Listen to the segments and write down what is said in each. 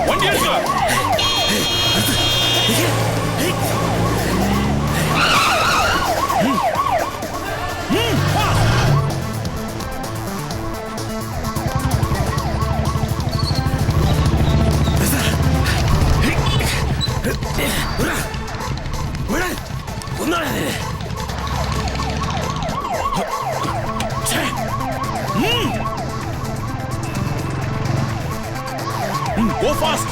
വണ്ടി എടുക്കുക. Go fast!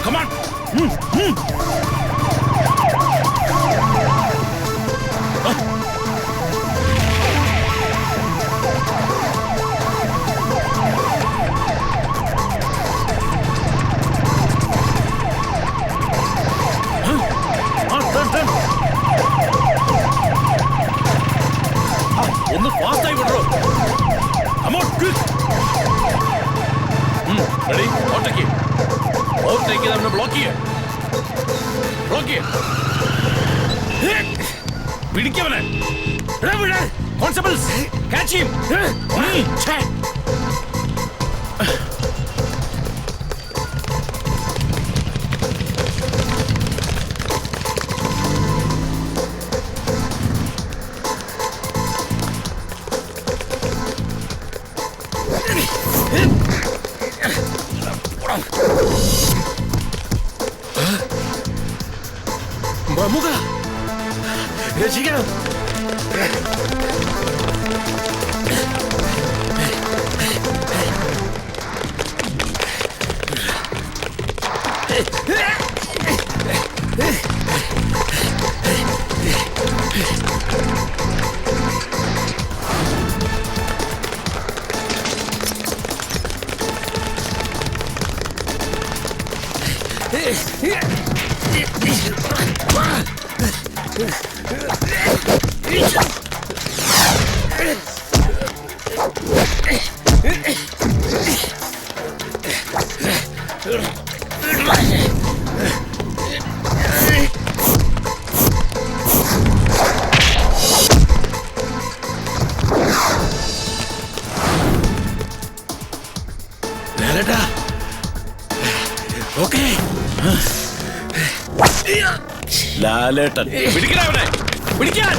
Come on! ഒന്ന് ഫാസ്റ്റായി വിടറോ. Come on, quick! Ready? Overtake. Overtake ചെയ്ത് ബ്ലോക്ക് ചെയ്യ. ബ്ലോക്ക് ചെയ്യ. പിടിക്കവനെ. Constables, catch him. മമുക രക്ഷിക്കണം. ലാലേട്ടൻ പിടിക്കണവനെ പിടിക്കാൻ.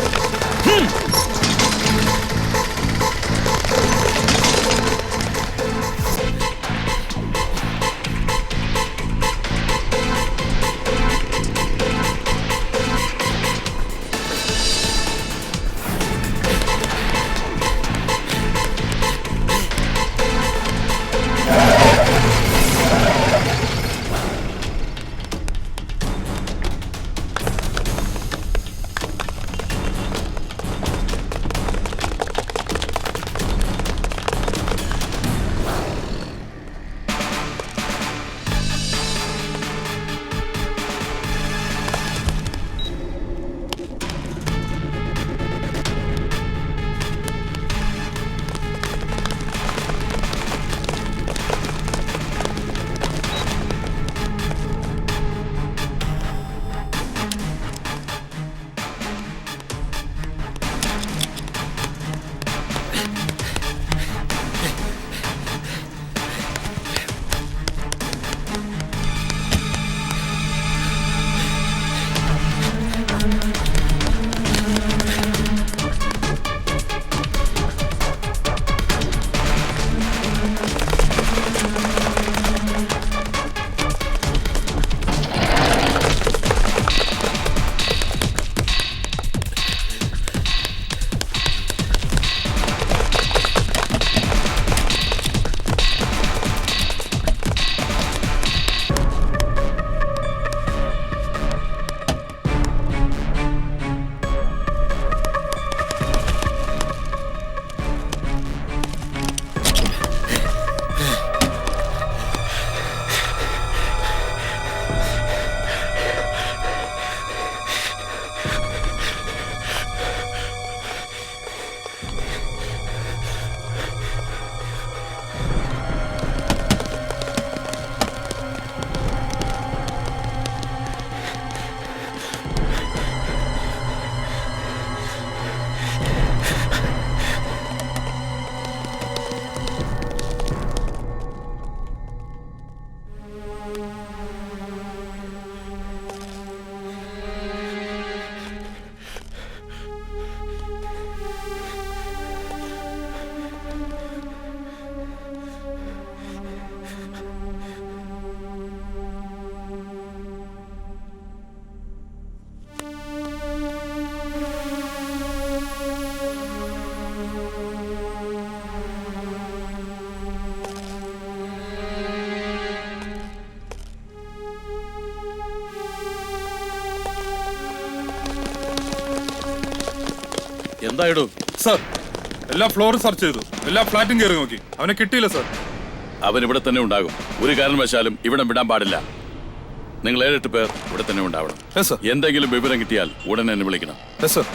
എന്തായിടും സർ? എല്ലാ ഫ്ലോറും സെർച്ച് ചെയ്തു, എല്ലാ ഫ്ലാറ്റും കയറി നോക്കി, അവനെ കിട്ടിയില്ല സർ. അവൻ ഇവിടെ തന്നെ ഉണ്ടാകും. ഒരു കാരണവശാലും ഇവിടെ വിടാൻ പാടില്ല. നിങ്ങൾ 7-8 പേർ ഇവിടെ തന്നെ ഉണ്ടാവണം. Yes sir. എന്തെങ്കിലും വിവരം കിട്ടിയാൽ ഉടനെ എന്നെ വിളിക്കണം. Yes sir.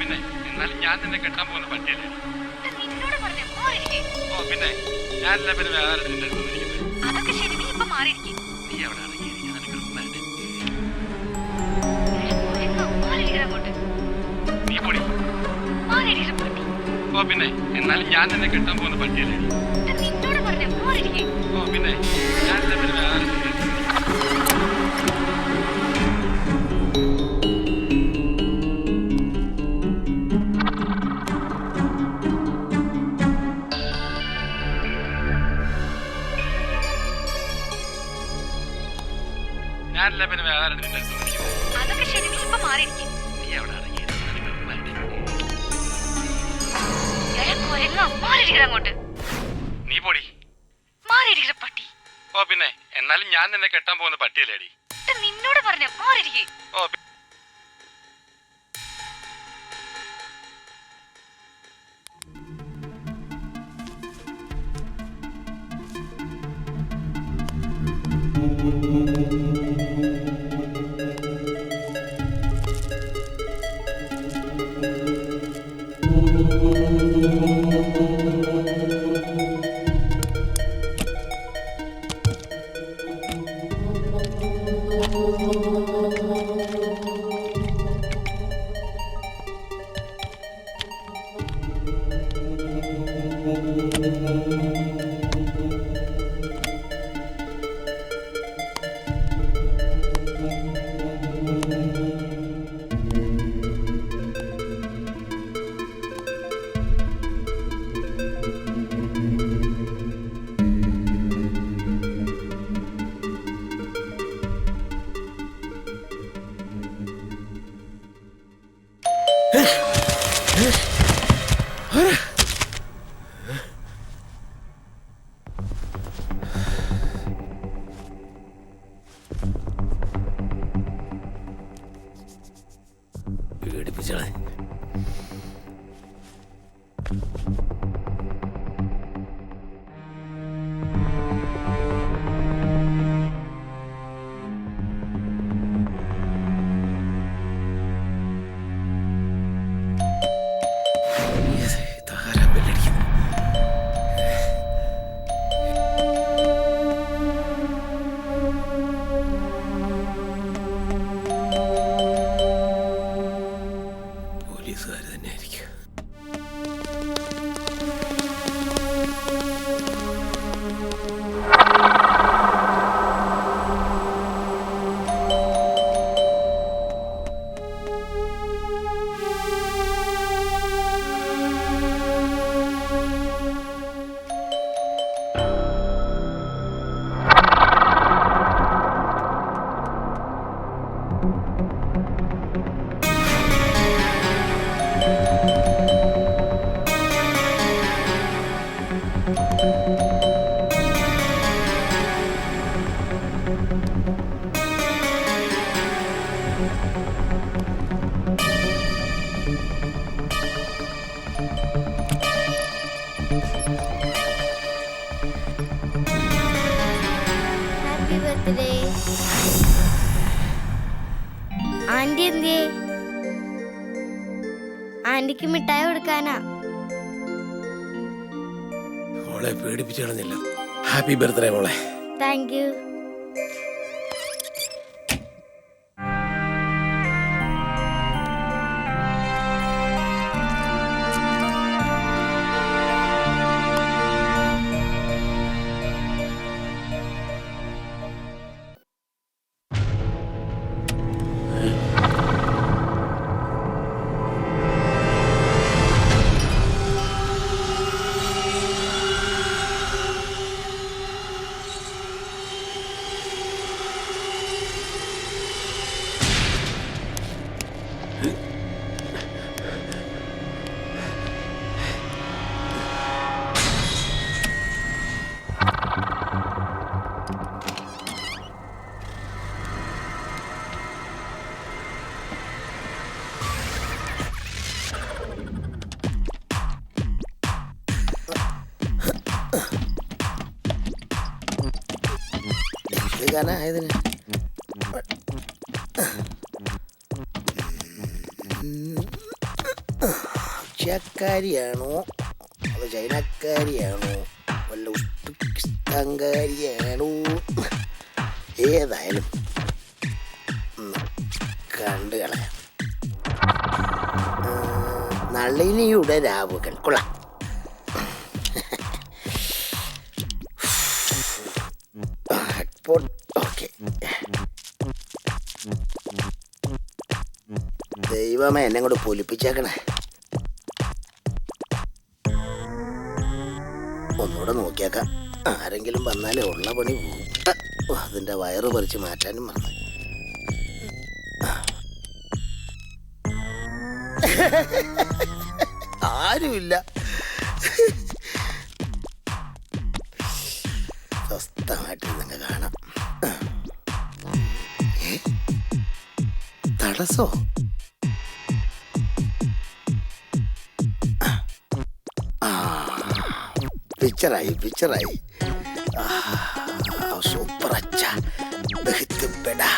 പിന്നെ എന്നാലും ഞാൻ നിന്നെ കെട്ടാൻ പോകുന്ന പറ്റിയല്ലേ? ഓ പിന്നെ ഞാനല്ല പിന്നെ വേറെ ഞാനല്ല പിന്നെ വേറെ നിന്റെ അതൊക്കെ ശരി, നീ ഇപ്പൊ മാറിയിരിക്കും. നീ എവിടെ ഇറങ്ങി? അങ്ങോട്ട് നീ പൊടി മാറിയിരിക്കുന്ന പട്ടി. ഓ പിന്നെ എന്നാലും ഞാൻ നിന്നെ കെട്ടാൻ പോകുന്ന പട്ടിയല്ലേടി? നിന്നോട് പറഞ്ഞ മാറിയിരിക്കേ. ഓ പേടിപ്പിച്ചോളെ. പോലീസുകാർ തന്നെ ആയിരിക്കും. Happy birthday aunty. എന്തേ? ആന്റിക്ക് മിഠായി കൊടുക്കാനാ. മോളെ പേടിപ്പിച്ചു കളഞ്ഞില്ല. ഹാപ്പി ബർത്ത്ഡേ മോളെ. Thank you. ആയതിന് ചക്കാരിയാണോ അത് ചൈനക്കാരിയാണോ വല്ല ഉസ്ബെക്കിസ്ഥാൻകാരിയാണോ? ഏതായാലും കണ്ടു കളയാം. നളിനിയുടെ രാവുകൾ കൊള്ളാം. ഓക്കെ, ദൈവമേ എന്നെ കൂടെ പൊലിപ്പിച്ചേക്കണേ. ഒന്നുകൂടെ നോക്കിയേക്കാം. ആരെങ്കിലും വന്നാലേ ഉള്ള പണി പോകും. അതിന്റെ വയറ് പറിച്ച് മാറ്റാനും മറന്നു. ആരുമില്ല. സ്വസ്ഥമായിട്ട് നിങ്ങൾ കാണാം. തടസ്സോ? പിക്ചറായി സൂപ്പർ അച്ഛ. ഇത് പെടാ.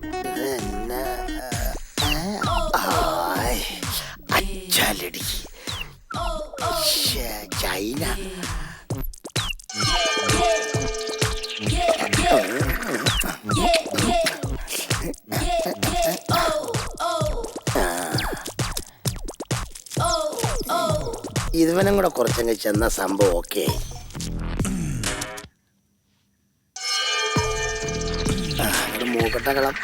ഇതെന്നാ? ആയ്, അച്ചാലടി. ശ്ശേ, ചൈന. ഇതുവനും കൂടെ കുറച്ചങ്ങ് ചെന്ന സംഭവം ഓക്കെ. ഒരു മൂക്കട്ടകളം.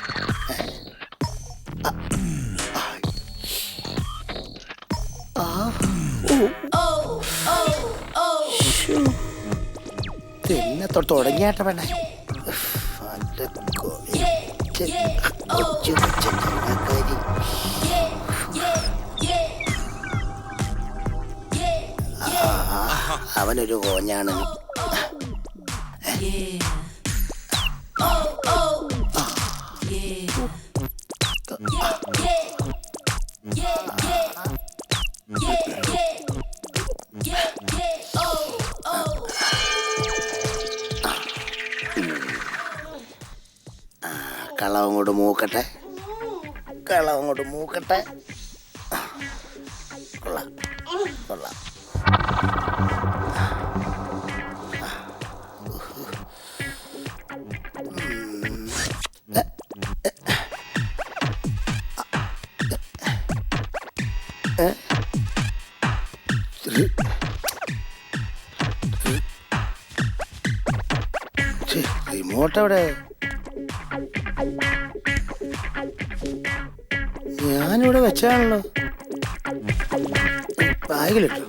പിന്നെ തുടങ്ങിയാട്ട വേണേ. കൊച്ചു ചങ്ങാക്കാരി. അവനൊരു കോഞ്ഞാണ്. കളവും കൊണ്ട് മൂക്കട്ടെ, കളവും കൊണ്ട് മൂക്കട്ടെ. കൊള്ളാം കൊള്ളാം. റിമോട്ട് എവിടെ? ഞാനിവിടെ വെച്ചാണല്ലോ. ബാഗിലിട്ടു.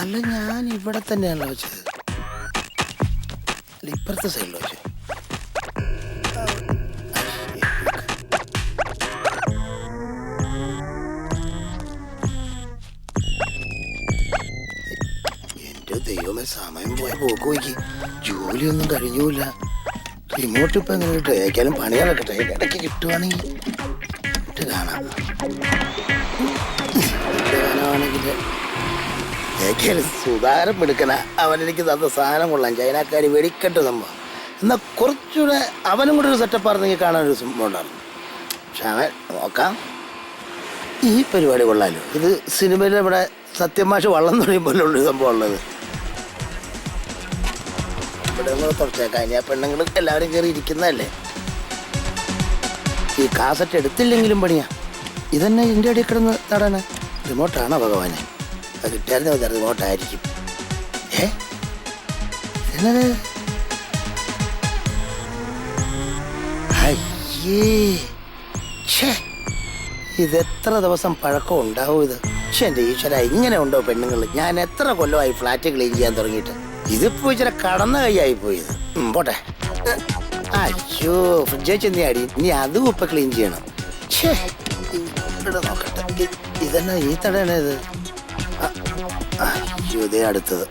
അല്ല, ഞാൻ ഇവിടെ തന്നെയാണല്ലോ വെച്ചത്. അല്ല, ഇപ്പുറത്തെ സൈഡിൽ വെച്ചത്. എന്റെ ദൈവമേ, സമയം പോയ പോക്ക് നോക്കി. ജോലിയൊന്നും കഴിഞ്ഞൂല. റിമോട്ട് ഇപ്പം എങ്ങനെ കിട്ടും? ഏക്കാലും പണി നടക്കട്ടെ. ഇടയ്ക്ക് കിട്ടുവാണെങ്കിൽ ഇട്ട് കാണാം. കാണുവാണെങ്കിൽ ഏക്കാലും സുതാരം എടുക്കണ. അവനെനിക്ക് തന്ന സാധനം കൊള്ളാം. ചൈനക്കാരി വെടിക്കെട്ട് സംഭവം. എന്നാൽ കുറച്ചുകൂടെ അവനും കൂടെ ഒരു സെറ്റപ്പ് ആയിരുന്നെങ്കിൽ കാണാനൊരു സംഭവം ഉണ്ടായിരുന്നു. പക്ഷെ അവൻ നോക്കാം. ഈ പരിപാടി കൊള്ളാലോ. ഇത് സിനിമയിൽ ഇവിടെ സത്യമാഷ് വള്ളം തുണിയുമ്പോഴുള്ളൊരു സംഭവം ഉള്ളത്. ഇവിടെ തുറച്ചേക്കാം. ഇനി ആ പെണ്ണുങ്ങൾ എല്ലാവരും കയറി ഇരിക്കുന്നതല്ലേ. ഈ കാസറ്റ് എടുത്തില്ലെങ്കിലും പണിയാ. ഇതന്നെ ഇതിൻ്റെ അടിയിൽ കിടന്ന് തടണ. റിമോട്ടാണോ ഭഗവാനെ? അത് കിട്ടിയായിരുന്നു മതി. റിമോട്ടായിരിക്കും. എന്നത്? അയ്യേ, ഇതെത്ര ദിവസം പഴക്കം ഉണ്ടാവും ഇത്? പക്ഷെ എൻ്റെ ഈശ്വര, ഇങ്ങനെ ഉണ്ടോ പെണ്ണുങ്ങൾ? ഞാൻ എത്ര കൊല്ലമായി ഫ്ലാറ്റ് ക്ലീൻ ചെയ്യാൻ തുടങ്ങിയിട്ട്. ഇതിപ്പോ ഇച്ചിരി കടന്ന കൈയായി പോയത്. പോട്ടെ. അയ്യോ, ഫ്രിഡ്ജ് ചെന്നി അടി. ഇനി അതും ഇപ്പൊ ക്ലീൻ ചെയ്യണം. ഇവിടെ നോക്കട്ടെ. ഇതന്നെ ഈ തടയാണ് ഇത്. അയ്യോ, ഇതേ അടുത്തത്.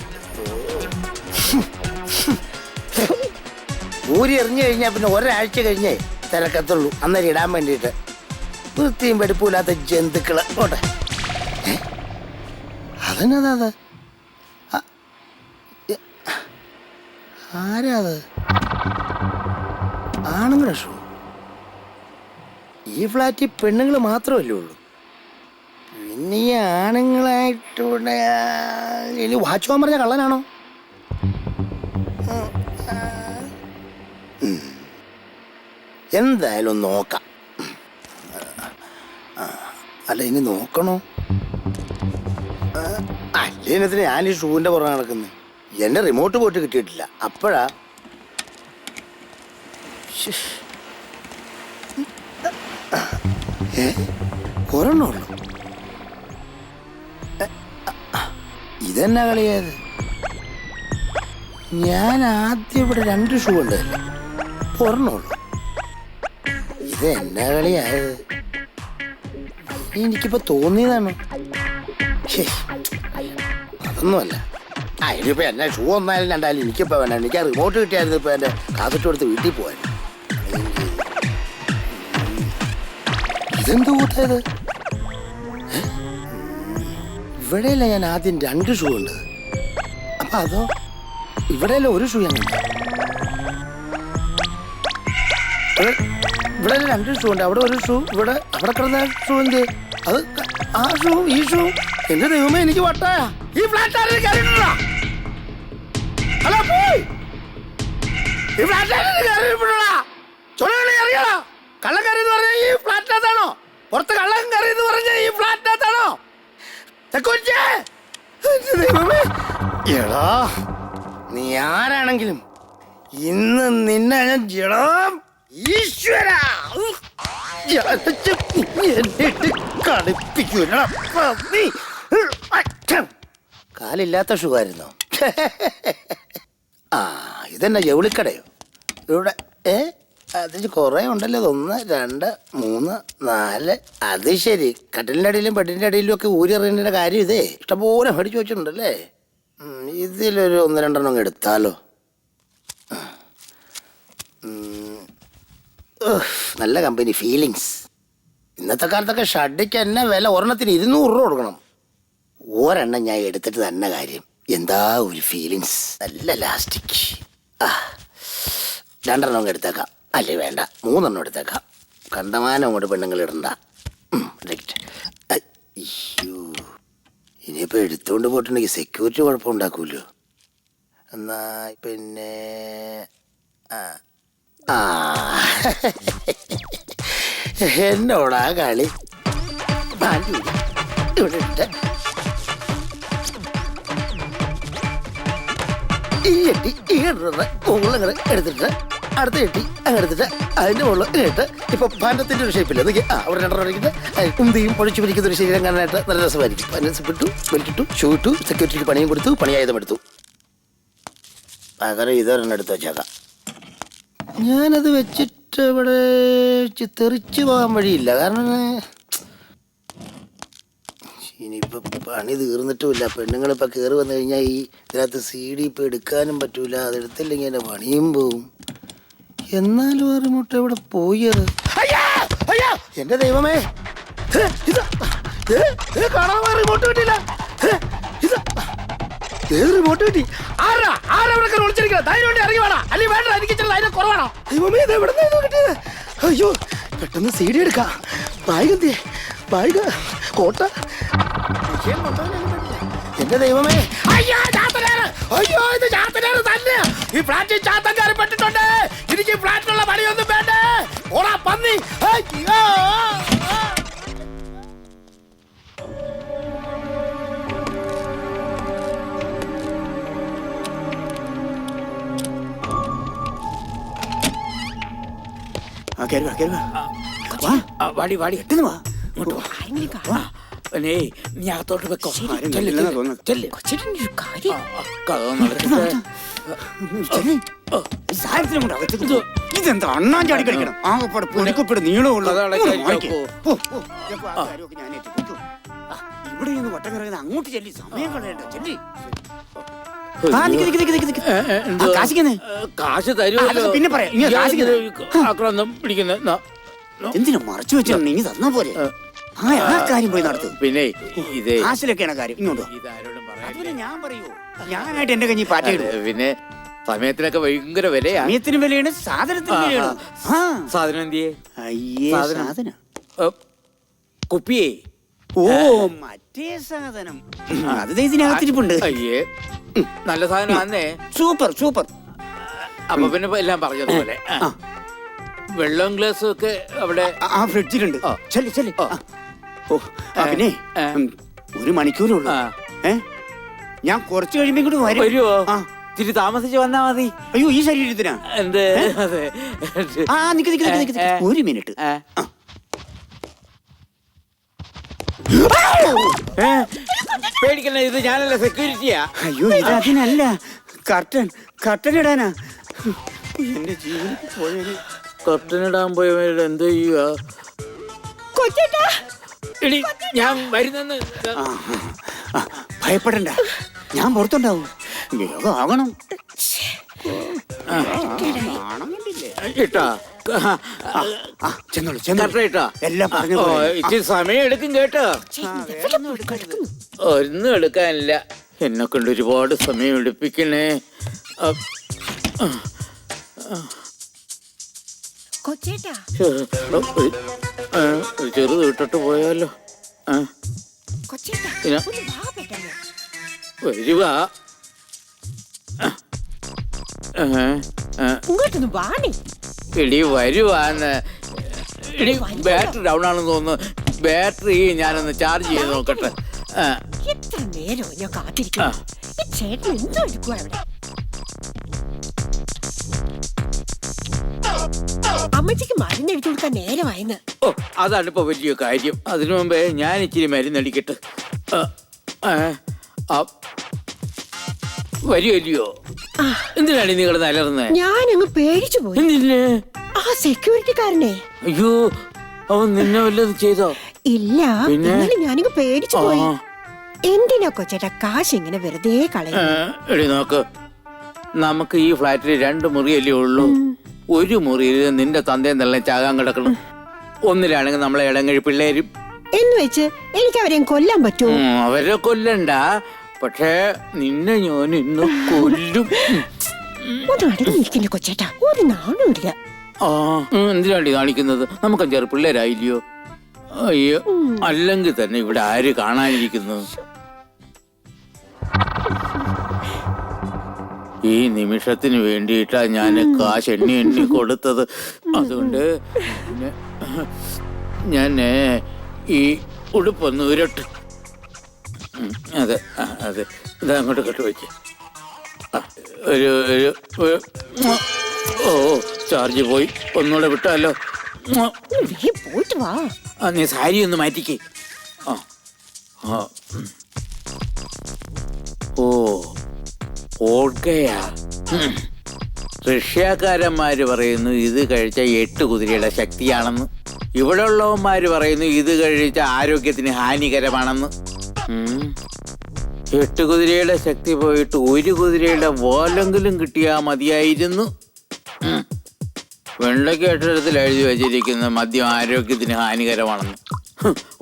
ഊരി എറിഞ്ഞു കഴിഞ്ഞാൽ പിന്നെ ഒരാഴ്ച കഴിഞ്ഞേ തിരക്കത്തുള്ളൂ. അന്നേരം ഇടാൻ വേണ്ടിയിട്ട്. വൃത്തിയും വെടുപ്പില്ലാത്ത ജന്തുക്കള്. പോട്ടെ. അതെന്നതാ? ആരാ അത്? ആണുങ്ങളെ ഷൂ? ഈ ഫ്ലാറ്റിൽ പെണ്ണുങ്ങൾ മാത്രമല്ലേ ഉള്ളൂ. പിന്നെ ഈ ആണുങ്ങളായിട്ടൂടെ ഇനി വാച്ച് പോകാൻ പറഞ്ഞ കള്ളനാണോ? എന്തായാലും നോക്കാം. അല്ല, ഇനി നോക്കണോ? അല്ലേനത്തിന് ഞാൻ ഈ ഷൂവിൻ്റെ പുറകെ നടക്കുന്നത്. എൻ്റെ റിമോട്ട് പോയിട്ട് കിട്ടിയിട്ടില്ല. അപ്പോഴാ ഒരെണ്ണുള്ളൂ. ഇതെന്നാ കളിയത്? ഞാൻ ആദ്യം ഇവിടെ 2 ഷൂ ഉണ്ടല്ലേ, ഒരെണ്ണുള്ളൂ. ഇതെന്നാ കളിയായത്? എനിക്കിപ്പോ തോന്നിയതാണ്. അതൊന്നുമല്ല. ഇനിയിപ്പോ എന്നെ ഷൂ ഒന്നായാലും രണ്ടായാലും എനിക്കിപ്പോ വേണ്ട. എനിക്ക് ആ റിമോട്ട് കിട്ടിയായിരുന്നു. ഇപ്പൊ എന്റെ കാസറ്റ് കൊടുത്ത് വീട്ടിൽ പോയാൽ. ഇതെന്ത് കൂട്ടായത്? ഇവിടെയല്ല ഞാൻ ആദ്യം 2 ഷൂ ഉണ്ട്. അപ്പൊ അതോ ഇവിടെയല്ല 1 ഷൂ ഞാൻ കണ്ടു. ഇവിടെ 2 ഷൂ ഉണ്ട്. അവിടെ 1 ഷൂ, ഇവിടെ അവിടെ കിടന്ന ഷൂ എന്ത്? അത് ആ ഷൂ ഈ ഷൂ. എന്റെ ദൈവമേ, എനിക്ക് വട്ടായ ഈ ഫ്ലാറ്റ് ആരും കയറിയിട്ടില്ല. ഹലോ പോയി ഈ ഫ്ലാറ്റ് അറിയണോ? കള്ളം കയറി എന്ന് പറഞ്ഞ ഈ ഫ്ലാറ്റിനകത്താണോ? പുറത്ത് കള്ളം കയറി എന്ന് പറഞ്ഞ ഈ ഫ്ലാറ്റിനകത്താണോ? എടാ, നീ ആരാണെങ്കിലും ഇന്ന് നിന്നെ ഞാൻ ഈശ്വര കളിപ്പിക്കൂല. കാലില്ലാത്ത ഷുഗായിരുന്നോ? ആ, ഇതെന്നാ ജൗളിക്കടയോ? ഇവിടെ അതിന് കുറെ ഉണ്ടല്ലോ. 1 2 3 4. അത് ശരി. കട്ടിലിൻ്റെ അടിയിലും ബെഡിൻ്റെ അടിയിലും ഒക്കെ ഊരിറിയേണ്ട കാര്യം ഇതേ ഇഷ്ടംപോലെ മേടിച്ചു വെച്ചിട്ടുണ്ടല്ലേ. ഇതിലൊരു 1 2 എണ്ണം എടുത്താലോ? നല്ല കമ്പനി ഫീലിങ്സ്. ഇന്നത്തെ കാലത്തൊക്കെ ഷഡിക്ക് തന്നെ വില ഒരെണ്ണത്തിന് 200 രൂപ കൊടുക്കണം. ഒരെണ്ണം ഞാൻ എടുത്തിട്ട് തന്നെ കാര്യം. എന്താ ഒരു ഫീലിങ്സ്. നല്ല ലാസ്റ്റിക്. 2 എണ്ണം എടുത്തേക്കാം. അല്ലേ വേണ്ട, 3 എണ്ണം എടുത്തേക്കാം. കണ്ടമാനം അങ്ങോട്ട് പെണ്ണുങ്ങൾ ഇടണ്ട. അയ്യോ, ഇനിയിപ്പോൾ എടുത്തുകൊണ്ട് പോയിട്ടുണ്ടെങ്കിൽ സെക്യൂരിറ്റി കുഴപ്പമുണ്ടാക്കൂല്ലോ. എന്നാ പിന്നെ എന്നോടാ കളി. ഇവിടെ ഇട്ട് ഈ എട്ടി ഈ മുകളിൽ എടുത്തിട്ട് അടുത്ത എട്ടി അങ്ങ് എടുത്തിട്ട് അതിന്റെ മുകളിൽ ഇട്ട് ഇപ്പൊ പാനത്തിന്റെ ഒരു ഷേപ്പില്ല. അവിടെ 2 അടിക്കിട്ട് കുന്തിയും പൊഴിച്ചു പിടിക്കുന്ന ഒരു ശരീരം കാണാനായിട്ട് നല്ല രസമായിരിക്കും. പനസിപ്പിട്ടു, വലിച്ചിട്ടു, ഷൂ ഇട്ടു, സെക്യൂരിറ്റിക്ക് പണിയും കൊടുത്തു, പണിയായുധം എടുത്തു. പകരം ഇതൊരെണ്ണം എടുത്ത് വെച്ചേക്കാം. ഞാനത് വെച്ചിട്ട് ഇവിടെ തെറിച്ച് പോകാൻ വഴിയില്ല. കാരണം ഇനിയിപ്പോൾ പണി തീർന്നിട്ടുമില്ല. പെണ്ണുങ്ങളിപ്പോൾ കയറി വന്നു കഴിഞ്ഞാൽ ഈ ഇതിനകത്ത് CD ഇപ്പോൾ എടുക്കാനും പറ്റൂല. അതെടുത്തില്ലെങ്കിൽ എൻ്റെ പണിയും പോവും. എന്നാലും ഒരു മുട്ട ഇവിടെ പോയത്. എൻ്റെ ദൈവമേ, കാണാൻ റിമോട്ട് കിട്ടിയില്ല. റിമോട്ട് കിട്ടി. ആരവിടെ വിളിച്ചിരിക്കുന്നത്? ധൈര്യം ഇറങ്ങി വേണം. അല്ലെങ്കിൽ വേണ്ട, എനിക്ക് ധൈര്യം കുറവാണോ? ദൈവമേ, ഇത് എവിടെ നിന്നാണ് കിട്ടിയത്? അയ്യോ, പെട്ടെന്ന് CD എടുക്കാം. ബാഗ് ബാഗ് കോട്ട. എന്റെ ദൈവമേ, അയ്യോ ഇത് ചാത്തനാണ് തന്നെ. ഈ ഫ്ലാറ്റിൽ ചാത്തൻകാർ പെട്ടിട്ടുണ്ട്. എനിക്ക് ഈ ഫ്ലാറ്റിലുള്ള പണിയൊന്നും വേണ്ടേ. ഓടാ പന്നി. അയ്യോ, വാടി വാടി എട്ടുന്നു വാ. നീ അകത്തോട്ട് വെക്കോ. ഇതെന്താ അണ്ണാൻ ചാടി കളിക്കണം? ആകെപ്പാട് പൊടിക്കപ്പെട് നീളമുള്ള ഇവിടെ നിന്ന് വട്ടം കറങ്ങുന്നത്. അങ്ങോട്ട് ചെല്ലി, സമയം കളയണ്ട. ചെല്ലി. കാശ് തരുമല്ലോ. പിന്നെ ആക്രമണം പിടിക്കുന്ന എന്തിനാ മറച്ചു വെച്ചാ? നീ തന്നാ പോലെ. ആ കാര്യം പോയി നടത്തും. പിന്നെ ഇതേ കാശിലൊക്കെയാണ് കാര്യം. ഇങ്ങോട്ടോ ഞാൻ പറയൂ. ഞാനായിട്ട് എന്റെ കഞ്ഞി പാറ്റയിടും. പിന്നെ സമയത്തിനൊക്കെ ഭയങ്കര വിലയാ. സമയത്തിന് വിലയാണ്, സാധനത്തിന് വിലയാണ്. സാധനം എന്തിയേ? അയ്യേ, സാധനം കുപ്പിയേ. ഓ, മറ്റേ സാധനം. അത് ഇതിനകത്തിരിപ്പുണ്ട്. അയ്യേ, നല്ല സാധനം ആന്നേ. Super super. അപ്പൊ പിന്നെ എല്ലാം പറഞ്ഞതുപോലെ വെള്ളം ഗ്ലാസും ഒക്കെ അവിടെ ആ ഫ്രിഡ്ജിലുണ്ട്. ചെല്ലി ചെല്ലി. ഓ, പിന്നെ 1 മണിക്കൂറുള്ളൂ. ഞാൻ കുറച്ച് കഴിയുമ്പോ ഇങ്ങോട്ട് വരുമോ? ഇത്തിരി താമസിച്ച് വന്നാ മതി. അയ്യോ, ഈ ശരീരത്തിനാ? എന്ത്? അതെ. നിക്ക് 1 മിനിറ്റ്. പേടിക്കണ്ട, ഇത് ഞാനല്ല, സെക്യൂരിറ്റിയാ. അയ്യോ, ഇത് അതിനല്ല. കർട്ടൻ ഇടാനാ. എന്റെ ജീവിതത്തിൽ പോയാല് കർട്ടനിടാൻ പോയവരുടെ എന്ത് ചെയ്യുക? എടി, ഞാൻ വരുന്നെന്ന്. ഭയപ്പെടണ്ട, ഞാൻ പുറത്തുണ്ടാവും. വേഗം ആകണം. ഇട്ടാ ചെന്നോളൂ. എല്ലാം പറഞ്ഞു. ഇച്ചിരി സമയം എടുക്കും കേട്ടോ. ഒന്നും എടുക്കാനില്ല. എന്നെ കൊണ്ട് ഒരുപാട് സമയം എടുപ്പിക്കണേ. കൊച്ചേട്ടാ ചെറുത് വിട്ടിട്ട് പോയാലോ? കൊച്ചേട്ടാ ഇല്ല. ഒന്ന് വാ പെട്ടെന്ന്. വരുവാ. ഇങ്ങോട്ടൊന്ന് വാണേ. എടി വരുവാന്ന്. എടി ബാറ്ററി ഡൗൺ ആണെന്ന് തോന്നുന്നു. ബാറ്ററി ഞാനൊന്ന് ചാർജ് ചെയ്ത് നോക്കട്ടെ. എത്ര നേരം ഞാൻ കാത്തിരിക്കുന്നു. ഈ ചേട്ടൻ എന്തോ എടുക്കുവാ അവിടെ? അമ്മച്ചിക്ക് മരുന്ന് എടുത്തു കൊടുക്കാൻ നേരമായിന്ന്. ഓ, അതാണ് ഇപ്പൊ വലിയ കാര്യം. അതിനു മുമ്പേ ഞാൻ ഇച്ചിരി മരുന്നടിക്കട്ടെ. വരുമല്ലയോ? എന്തിനാണ് നിങ്ങൾ നലർന്നേ? ഞാനങ്ങ് പേടിച്ചു പോയി. എന്തില്ലേ? ആ സെക്യൂരിറ്റിക്കാരനെ. അയ്യോ, അവൻ നിന്നെ വല്ലതും ചെയ്തോ? ഇല്ല, പിന്നെ? എന്നാലും ഞാനങ്ങ് പേടിച്ചു പോയി. എന്തിനാ കൊച്ചേട്ടാ കാശ് ഇങ്ങനെ വെറുതെ കളയും? എടി നോക്ക്, നമുക്ക് ഈ ഫ്ലാറ്റിൽ 2 മുറിയല്ലേ ഉള്ളൂ. ഒരു മുറിയിൽ നിന്റെ തന്തയും തള്ളയും ചാകാൻ കിടക്കണം. ഒന്നിലാണെങ്കിൽ നമ്മളെ ഇടങ്ങഴി പിള്ളേരും. എന്ന് വെച്ച് എനിക്ക് അവരെ കൊല്ലാൻ പറ്റുമോ? അവരെ കൊല്ലണ്ട, പക്ഷേ നിന്നെ ഞാൻ ഇന്ന് കൊല്ലും. ഒന്ന് അടങ്ങി നിൽക്കില്ല കൊച്ചേട്ടാ, ഒരു നാണമില്ല. എന്തിനാണ്ടി കാണിക്കുന്നത്? നമുക്ക് 5-6 പിള്ളേരായില്ലയോ? അയ്യോ, അല്ലെങ്കിൽ തന്നെ ഇവിടെ ആര് കാണാനിരിക്കുന്നു? ഈ നിമിഷത്തിന് വേണ്ടിയിട്ടാ ഞാൻ കാശ് എണ്ണി കൊടുത്തത്. അതുകൊണ്ട് ഞാൻ ഈ ഉടുപ്പൊന്ന് ഉരട്ട്. അതെ അതെ, ഇതാ അങ്ങോട്ട് കെട്ട് വയ്ക്ക്. ഒരു ഓ, ചാർജ് പോയി. ഒന്നുകൂടെ വിട്ടാലോ? പോയിട്ട് വാ. നീ സാരി ഒന്ന് മാറ്റിക്കേ. ഓ, ഓർക്കയാ. റഷ്യക്കാരന്മാര് പറയുന്നു ഇത് കഴിച്ച 8 കുതിരയുടെ ശക്തിയാണെന്ന്. ഇവിടെ ഉള്ളവന്മാര് പറയുന്നു ഇത് കഴിച്ച ആരോഗ്യത്തിന് ഹാനികരമാണെന്ന്. 8 കുതിരയുടെ ശക്തി പോയിട്ട് 1 കുതിരയുടെ വാലെങ്കിലും കിട്ടിയാ മതിയായിരുന്നു. വെള്ളയ്ക്ക് അക്ഷരത്തിൽ എഴുതി വെച്ചിരിക്കുന്ന മദ്യം ആരോഗ്യത്തിന് ഹാനികരമാണെന്ന്.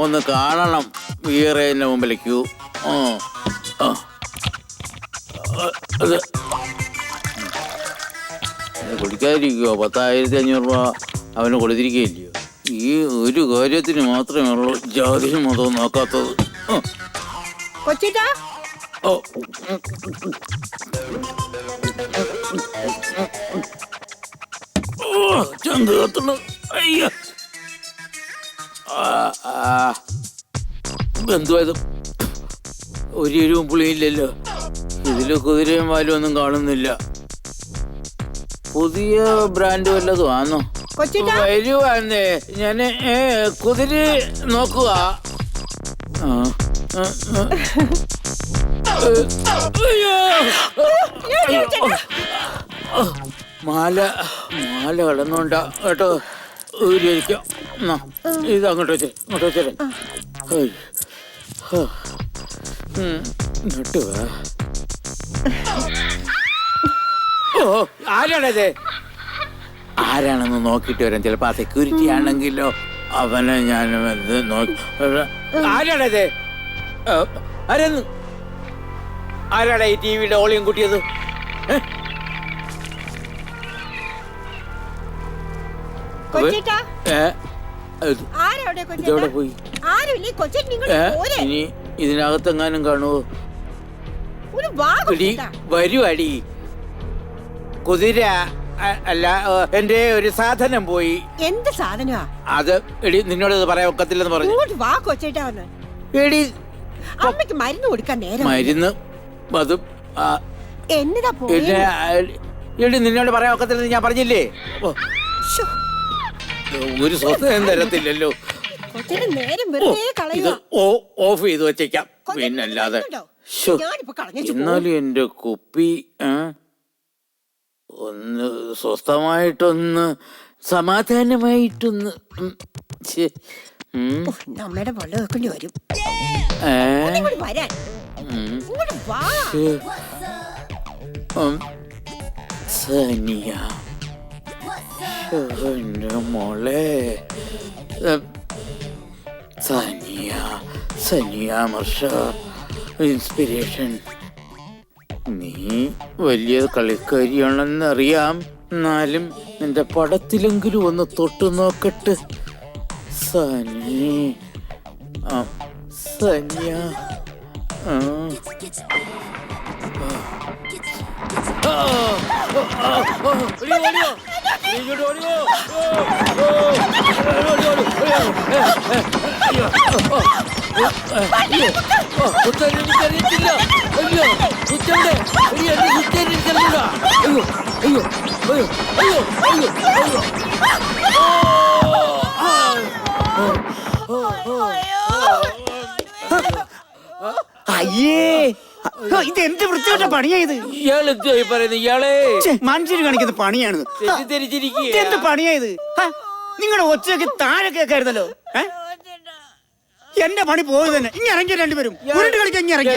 ഒന്ന് കാണണം വീറേന്റെ മുമ്പിലേക്കു. അത് കുടിക്കാതിരിക്കുവോ? 10,500 രൂപ അവന് കൊടുത്തിരിക്കുകയില്ലയോ? ഈ ഒരു കാര്യത്തിന് മാത്രമേ ഉള്ളൂ ജാതിയും മതവും നോക്കാത്തത്. കൊച്ചേട്ടാ, ഓ, ചന്ത് കത്തണം. അയ്യോ, എന്തുവായത്? ഒരു എരിവും പുളിയില്ലല്ലോ. ഇതില് കുതിരയും വാലും ഒന്നും കാണുന്നില്ല. പുതിയ ബ്രാൻഡ് വല്ലതും ആണോ? വരുവാന്നേ, ഞാന് കുതിര നോക്കുക. മാല കടന്നോണ്ട കേട്ടോ. ഊരിക്കാം. ഇത് അങ്ങോട്ട് വെച്ചേ, ഇങ്ങോട്ട് വെച്ചേ. ഇങ്ങോട്ട് വാ. ഓ, ആരാണത്? ആരാണെന്ന് നോക്കിട്ട് വരാം. ചിലപ്പോ ആ സെക്യൂരിറ്റി ആണെങ്കിലോ. അവനെ ഞാൻ നോക്കി. ആരാണത്? ആരാടാ ഈ ടിവിയുടെ ഓളിയും കൂട്ടിയത്? ഇതെവിടെ പോയി? ഇനി ഇതിനകത്തെങ്ങാനും കാണുവോ? വരുവാടി. കുതിര അല്ല, എന്റെ ഒരു സാധനം പോയി. എന്ത് സാധനമാ അത്? എടി, നിന്നോട് പറയാൻ ഒക്കത്തില്ലെന്ന് പറഞ്ഞു. വാ കൊച്ചേട്ടാ വന്ന്. എടി, അമ്മയ്ക്ക് മരുന്ന് കൊടുക്കാൻ നേരം. മരുന്ന് അതും എന്നതാ എടി, നിന്നോട് പറയാൻ ഒക്കത്തില്ലെന്ന് ഞാൻ പറഞ്ഞില്ലേ? ഒരു സ്വസ്ഥം തരത്തില്ലല്ലോ. ഇത് ഓഫ് ചെയ്ത് വെച്ചേക്കാം. പിന്നല്ലാതെ എന്നാലും എന്റെ കുപ്പി ഒന്ന് സ്വസ്ഥമായിട്ടൊന്ന് സമാധാനമായിട്ടൊന്ന് നമ്മുടെ വെള്ളം വെക്കേണ്ടി വരും. സനിയ, എന്റെ മോളെ സനിയ, സനിയ മർഷ, ഇൻസ്പിരേഷൻ. നീ വലിയ കളിക്കാരിയാണെന്നറിയാം, എന്നാലും നിന്റെ പടത്തിലെങ്കിലും ഒന്ന് തൊട്ടു നോക്കട്ടെ. സനി, സന്യ. എനിക്കറിയത്തില്ല. അയ്യോ കുറ്റവിടെ എനിക്കറിയില്ല. അയ്യോ അയ്യോ അയ്യോ അയ്യോ അയ്യോ അയ്യേ, ഇത് എന്ത് വൃത്തികെട്ട പണിയായത്? ഇയാൾ എന്തായി പറയുന്നത്? ഇയാളെ മനുഷ്യർ കാണിക്കുന്ന പണിയാണിത്. തെറ്റിദ്ധരിച്ചിരിക്കുക. എന്ത് പണിയായത്? നിങ്ങളുടെ ഒച്ചയ്ക്ക് താഴെ കേൾക്കായിരുന്നല്ലോ. എന്റെ പണി പോയി തന്നെ. ഇങ്ങനെ ഇറങ്ങിയ രണ്ടുപേരും ഉരുണ്ട് കളിക്കാൻ ഇറങ്ങി.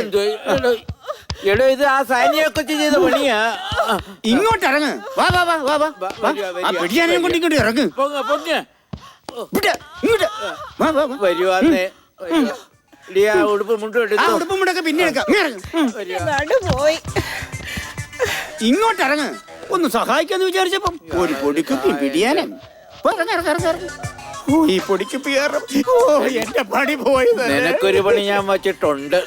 എടോ ഇത് ആ സാനിയൊക്കെ ചെയ്ത പണിയാ. ഇങ്ങോട്ട് ഇറങ്ങ്. വാ വാ വാ വാ വാ. ആ പിടിയാനെയും കൊണ്ട് ഇങ്ങോട്ട് ഇറങ്ങ്. ഇങ്ങോട്ട് വാ വാ വാ. വരുവാന്നേ. ഉടുപ്പും മുണ്ടും എടുത്തു. ഉടുപ്പും മുണ്ടൊക്കെ പിന്നെ എടുക്കാം. പോയി. ഇങ്ങോട്ട് ഇറങ്ങ്. ഒന്ന് സഹായിക്കാന്ന് വിചാരിച്ചപ്പം ഒരു പൊടിക്കുപ്പി പിടിയാനും. ഓ ഈ പൊടിക്കുപ്പി കയറും. ഓ എന്റെ പണി പോയി. നിനക്കൊരു പണി ഞാൻ വച്ചിട്ടുണ്ട്.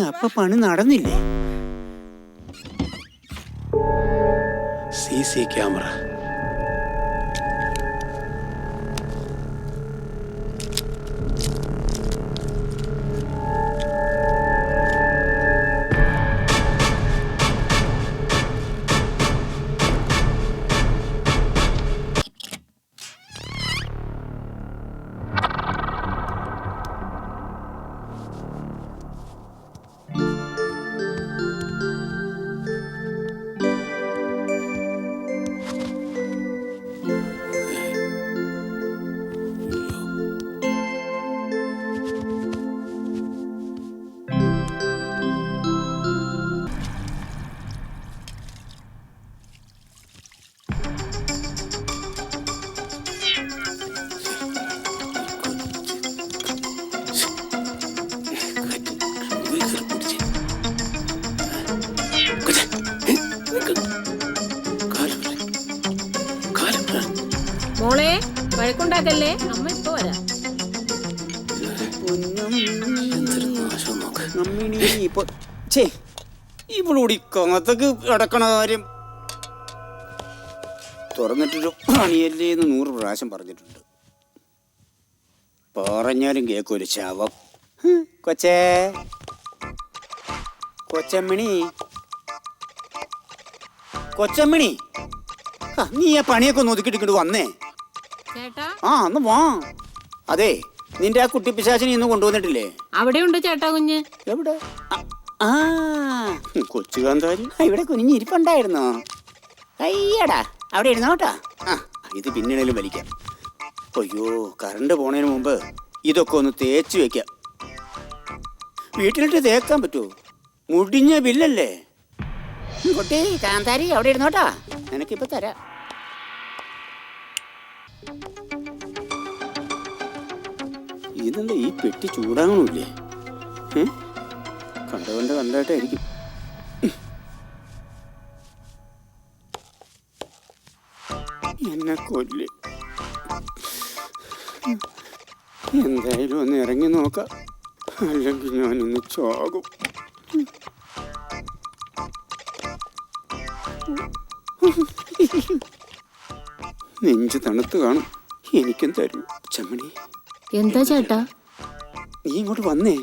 അപ്പൊ പണി നടന്നില്ലേ? CC camera. മോളെ വഴക്കുണ്ടാക്കല്ലേ, അമ്മ ഇപ്പൊ വരാം. ഇവളൂടി കങ്ങത്തേക്ക് കിടക്കണ കാര്യം തുറന്നിട്ടൊരു പണിയല്ലേ എന്ന് 100 പ്രാവശ്യം പറഞ്ഞിട്ടുണ്ട്. പറഞ്ഞാലും കേക്കൊരു ശവം. കൊച്ചേ, കൊച്ചമ്മിണി, കൊച്ചമ്മിണി, നീ ആ പണിയൊക്കെ ഒന്ന് ഒതുക്കിട്ടിങ്ങോട്ട് വന്നേ. ചേട്ടാ ഒന്ന് വാ. അതെ, നിന്റെ ആ കുട്ടി പിശാചിനെ ഇന്ന് കൊണ്ടുവന്നിട്ടില്ലേ? അവിടെ ഉണ്ട് ചേട്ടാ കുഞ്ഞ്. എവിടെ? കൊച്ചു കാന്താരി ഇവിടെ കുനിഞ്ഞിരിപ്പുണ്ടായിരുന്നോ? അയ്യടാ, അവിടെ ഇരുന്നോട്ടാ. ഇത് പിന്നീടേലും വലിക്കാം. അയ്യോ, കറണ്ട് പോണതിന് മുമ്പ് ഇതൊക്കെ ഒന്ന് തേച്ച് വെക്കാം. വീട്ടിലിട്ട് തേക്കാൻ പറ്റുമോ? മുടിഞ്ഞ ബില്ലല്ലേ. കുട്ടി കാന്താരി അവിടെ ഇരുന്നോട്ടാ, നിനക്കിപ്പോ തരാം. ഇതെന്താ ഈ പെട്ടി ചൂടാകണില്ലേ? കണ്ടായിട്ടായിരിക്കും. എന്നെ കൊല്ല്. എന്തായാലും ഒന്ന് ഇറങ്ങി നോക്കാം, അല്ലെങ്കിൽ ഞാനിന്ന് ചാകും. നെഞ്ച് തണുത്ത് കാണും. എനിക്കും തരൂ ചമ്മണി. എന്താ ചേട്ടാ? നീ ഇങ്ങോട്ട് വന്നേ.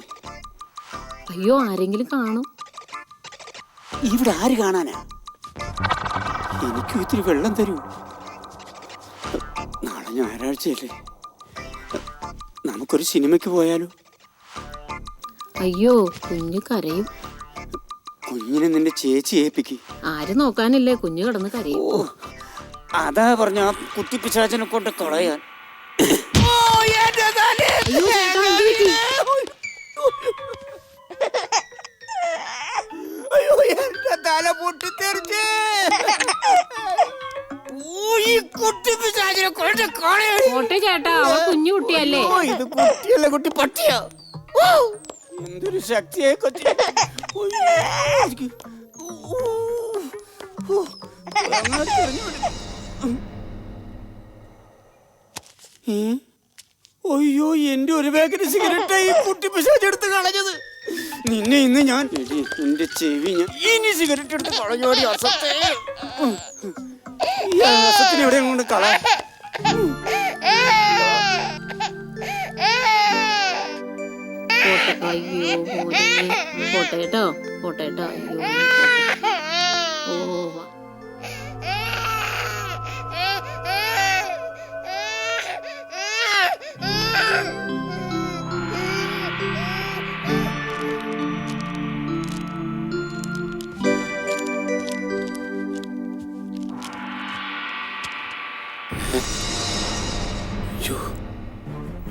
അയ്യോ, ആരെങ്കിലും കാണും. ഇവിടെ ആര് കാണാനാ? എനിക്കും ഇത്തിരി വെള്ളം തരൂ. നാളെ ഞായറാഴ്ചയല്ലേ, നമുക്കൊരു സിനിമയ്ക്ക് പോയാലോ? അയ്യോ, കുഞ്ഞ് കരയും. കുഞ്ഞിനെ നിന്റെ ചേച്ചി ഏൽപ്പിക്ക്. ആരും നോക്കാനില്ലേ, കുഞ്ഞ് കിടന്ന് കരയും. അതാ പറഞ്ഞ ആ കുട്ടിപ്പിശാചിനെ കൊണ്ട് കളയാൻ. അയ്യോ, എന്റെ തല പൊട്ടിത്തെറിച്ചേ. ഈ കുട്ടിപ്പിശാചിനെ കൊണ്ട് കളയാൻ. ചേട്ടാ, അവൾ കുഞ്ഞു കുട്ടിയല്ലേ. ഇത് കുട്ടിയല്ല, കുട്ടി പട്ടിയാ. എന്തൊരു ശക്തിയെ കൊച്ചി. അയ്യോ, എന്റെ ഒരു പാക്കറ്റ് സിഗരറ്റ് ഈ കുട്ടി പിശാച് എടുത്ത് കളഞ്ഞത്. നിന്നെ ഇന്ന് ഞാൻ എന്റെ ചെവി ഞാൻ ഇനി സിഗരറ്റ് എടുത്ത് കളഞ്ഞോടി അസത്തെ. ഈ അസത്തിന് എവിടെ കൊണ്ട് കള. അയ്യോ പോട്ടെ കേട്ടോ, പോട്ടെ കേട്ടോ. അയ്യോ ഓ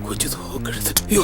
കൊച്ചു തോക്കെടുത്ത്. അയ്യോ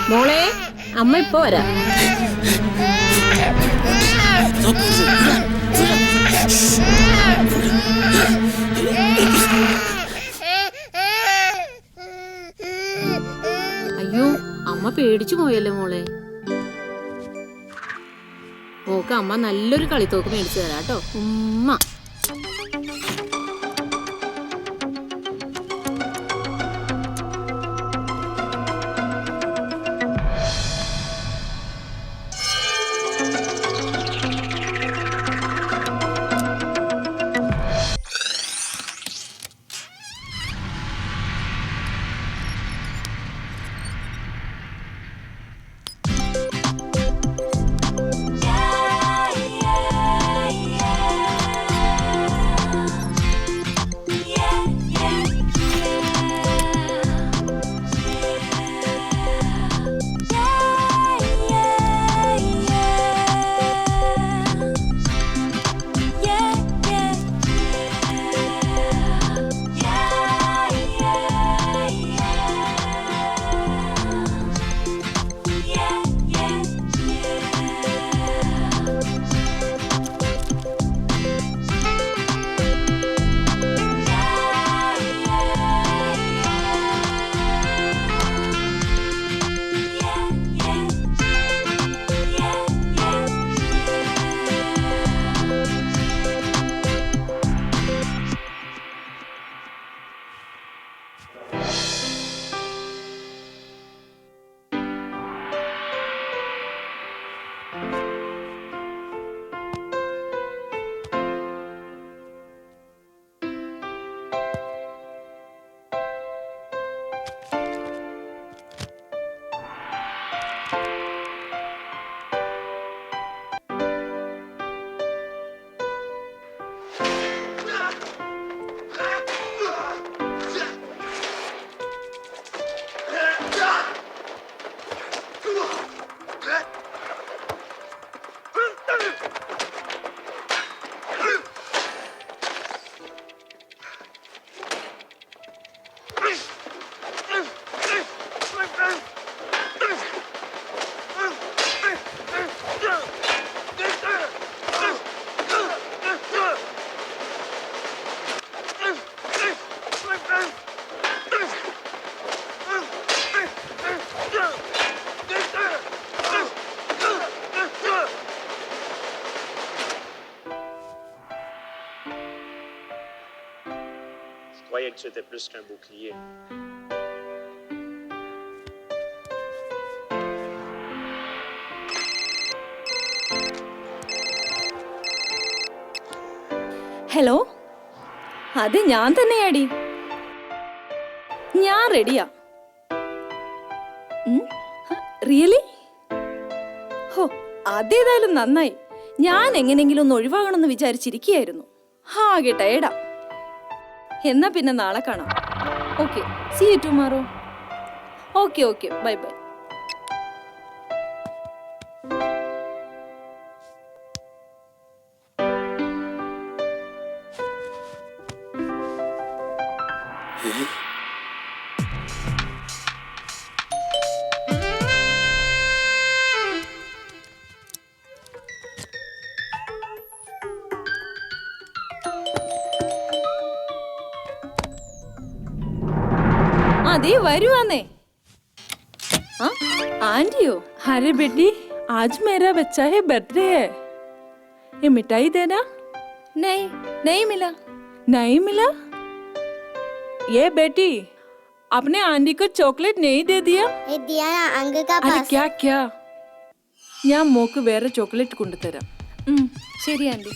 മോളെ, അമ്മ ഇപ്പൊ വരാം. അയ്യോ, അമ്മ പേടിച്ചു പോയല്ലേ മോളെ. മോക്ക് അമ്മ നല്ലൊരു കളിത്തോക്ക് മേടിച്ചു തരാം കേട്ടോ. ഉമ്മ. croyais que tu étais plus qu'un bouclier. Hello, അത് ഞാൻ തന്നെയാടി. ഞാൻ റെഡിയാ. റിയലി? ഹോ, അതേതായാലും നന്നായി. ഞാൻ എങ്ങനെങ്കിലും ഒന്ന് ഒഴിവാകണമെന്ന് വിചാരിച്ചിരിക്കുകയായിരുന്നു. ആകെ ടയേർഡാ. എന്നാ പിന്നെ നാളെ കാണാം. Okay, see you tomorrow. Okay okay, bye bye. അതെ വരുവാന്നേ. आंटी हो? अरे बेटी, आज मेरा बच्चा है, बर्थडे है. ये मिठाई देना. नहीं, नहीं मिला. नहीं मिला? ये बेटी, आपने आंटी को चॉकलेट नहीं दे दिया? दिया ना अंकल का अरे पास. क्या क्या? ഞാൻ മോക്ക് വേറെ ചോക്ലേറ്റ് കൊണ്ടുതരാം. ശരി ആൻറ്റി.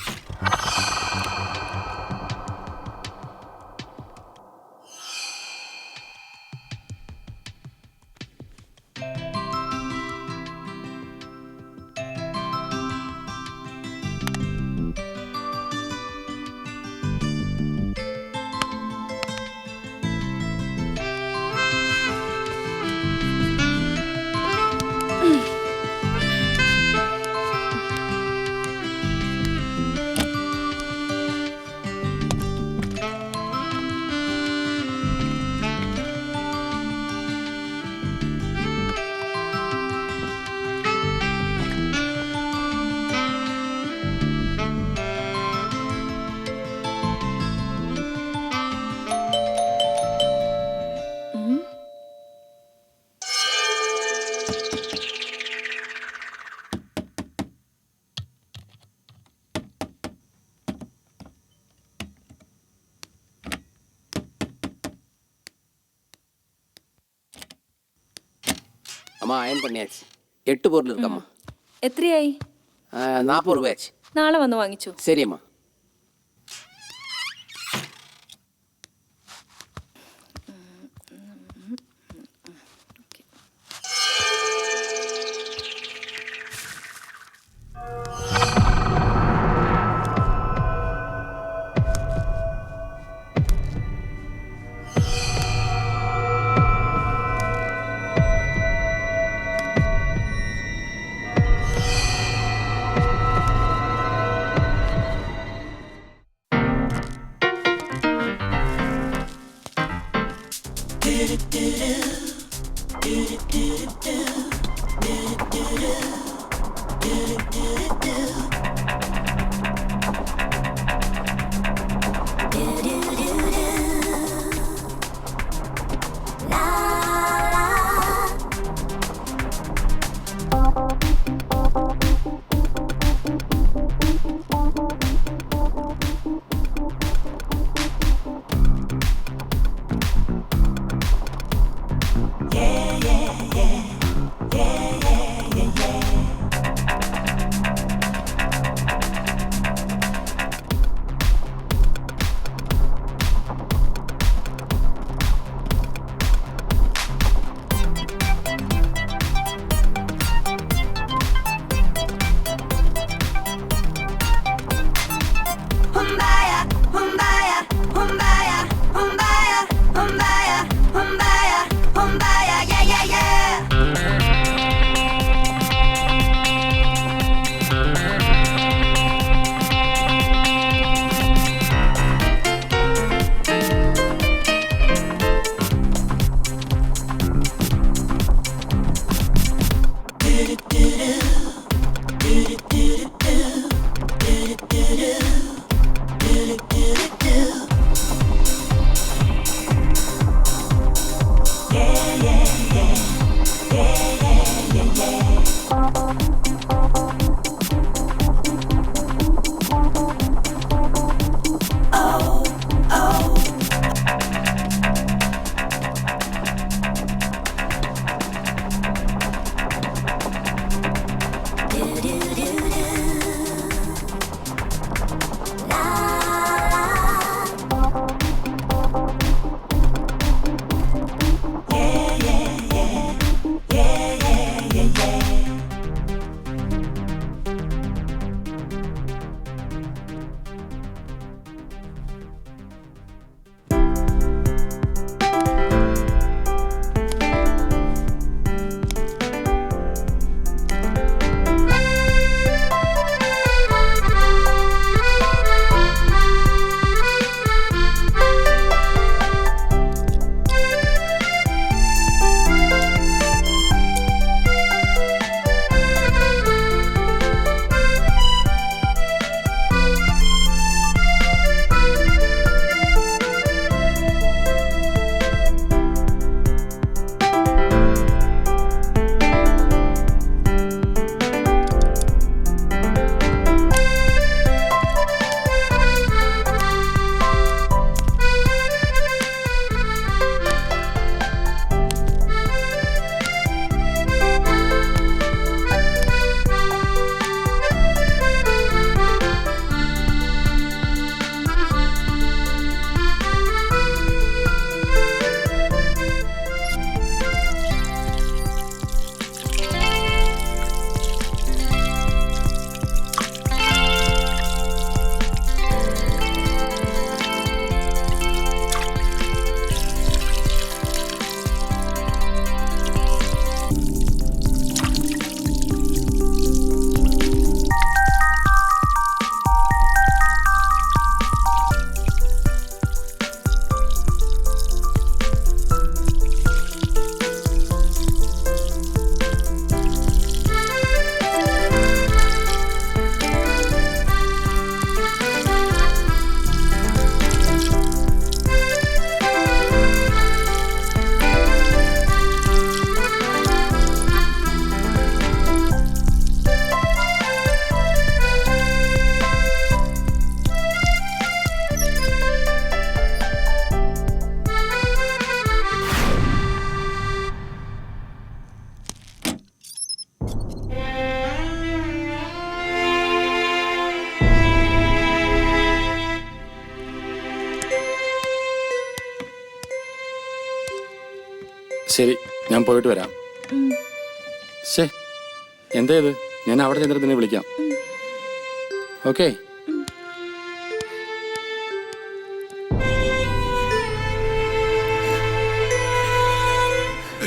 அம்மா அயன் பண்ணியாச்சு. 8 பொருள் இருக்கம்மா. എത്രയായി? 40 ரூபாயாச்சு. നാളെ വന്ന് വാങ്ങിച്ചു. சரியம்மா. ശരി, ഞാൻ പോയിട്ട് വരാം. ശേ, എന്താ ഇത്? ഞാൻ അവിടെ ചെന്നിട്ട് നിന്നെ വിളിക്കാം. ഓക്കെ.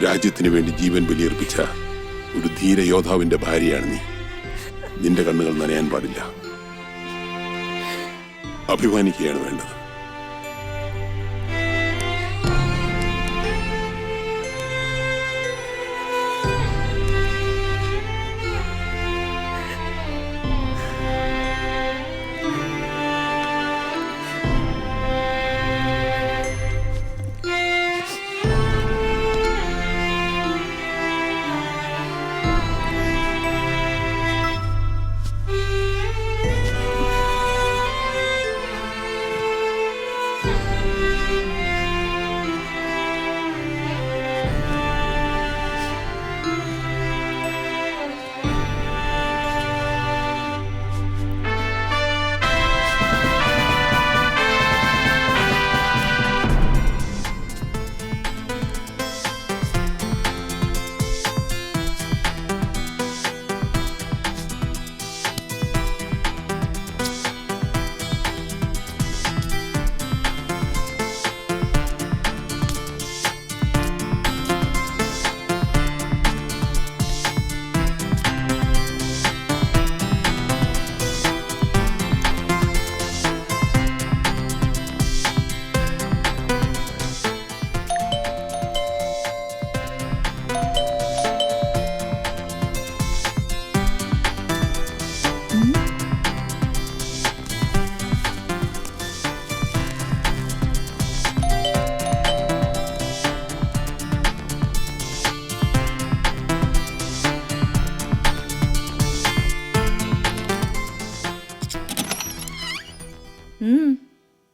രാജ്യത്തിന് വേണ്ടി ജീവൻ ബലിയർപ്പിച്ച ഒരു ധീര യോദ്ധാവിന്റെ ഭാര്യയാണ് നീ. നിന്റെ കണ്ണുകൾ നനയാൻ പാടില്ല. അഭിമാനിക്കുകയാണ് വേണ്ടത്.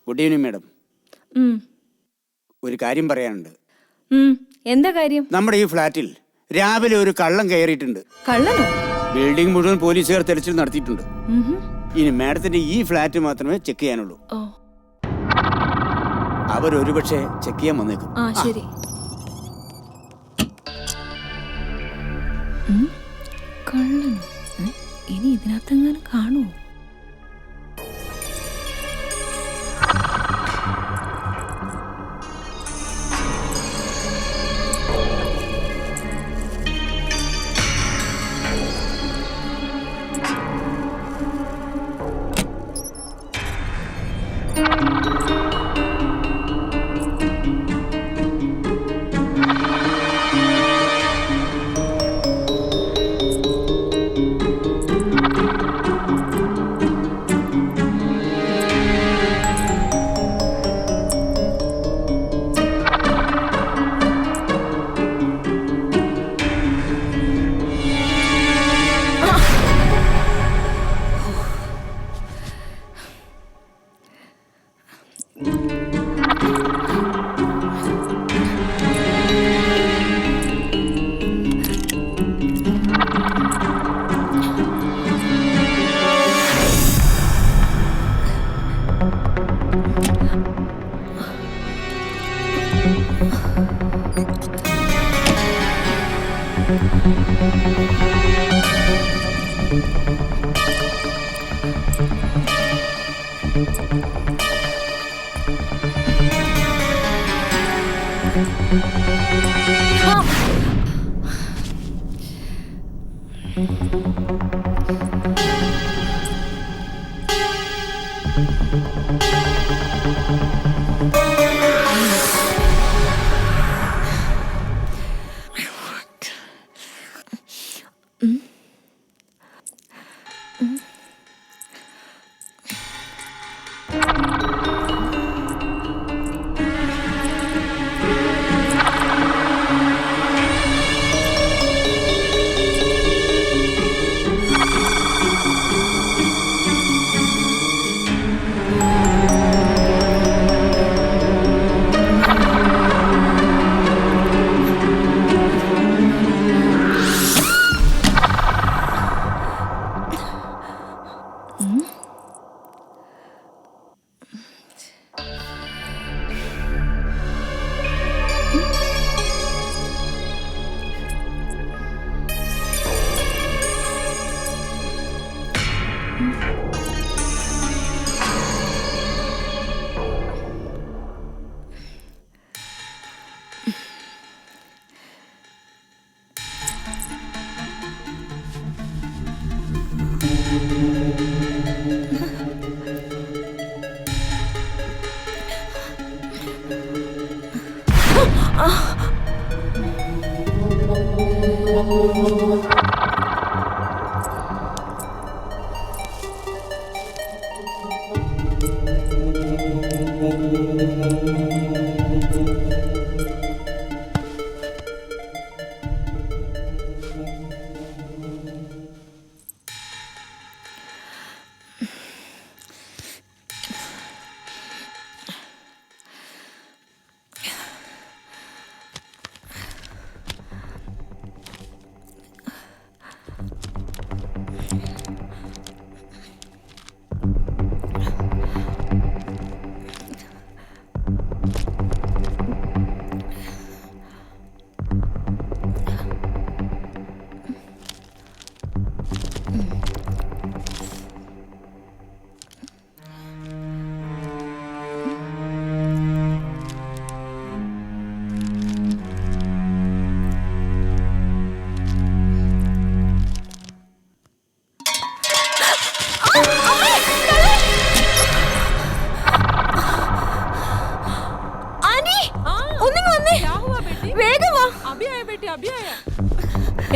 Good evening madam. ഒരു കാര്യം പറയാനുണ്ട്. എന്താ കാര്യം? നമ്മുടെ ഈ ഫ്ലാറ്റിൽ രാവിലെ ഒരു കള്ളം കയറിയിട്ടുണ്ട്. കള്ളനോ? ബിൽഡിംഗ് മുഴുവൻ പോലീസുകാർ തെരച്ചിൽ നടത്തിയിട്ടുണ്ട്. ഇനി മാഡത്തിന്റെ ഈ ഫ്ലാറ്റ് മാത്രമേ ചെക്ക് ചെയ്യാനുള്ളൂ. അവരൊരു പക്ഷേ ചെക്ക് ചെയ്യാൻ വന്നേക്കും. ശരി. കള്ളനോ? ഇനി ഇതിനകത്തെങ്ങാനും കാണുമോ?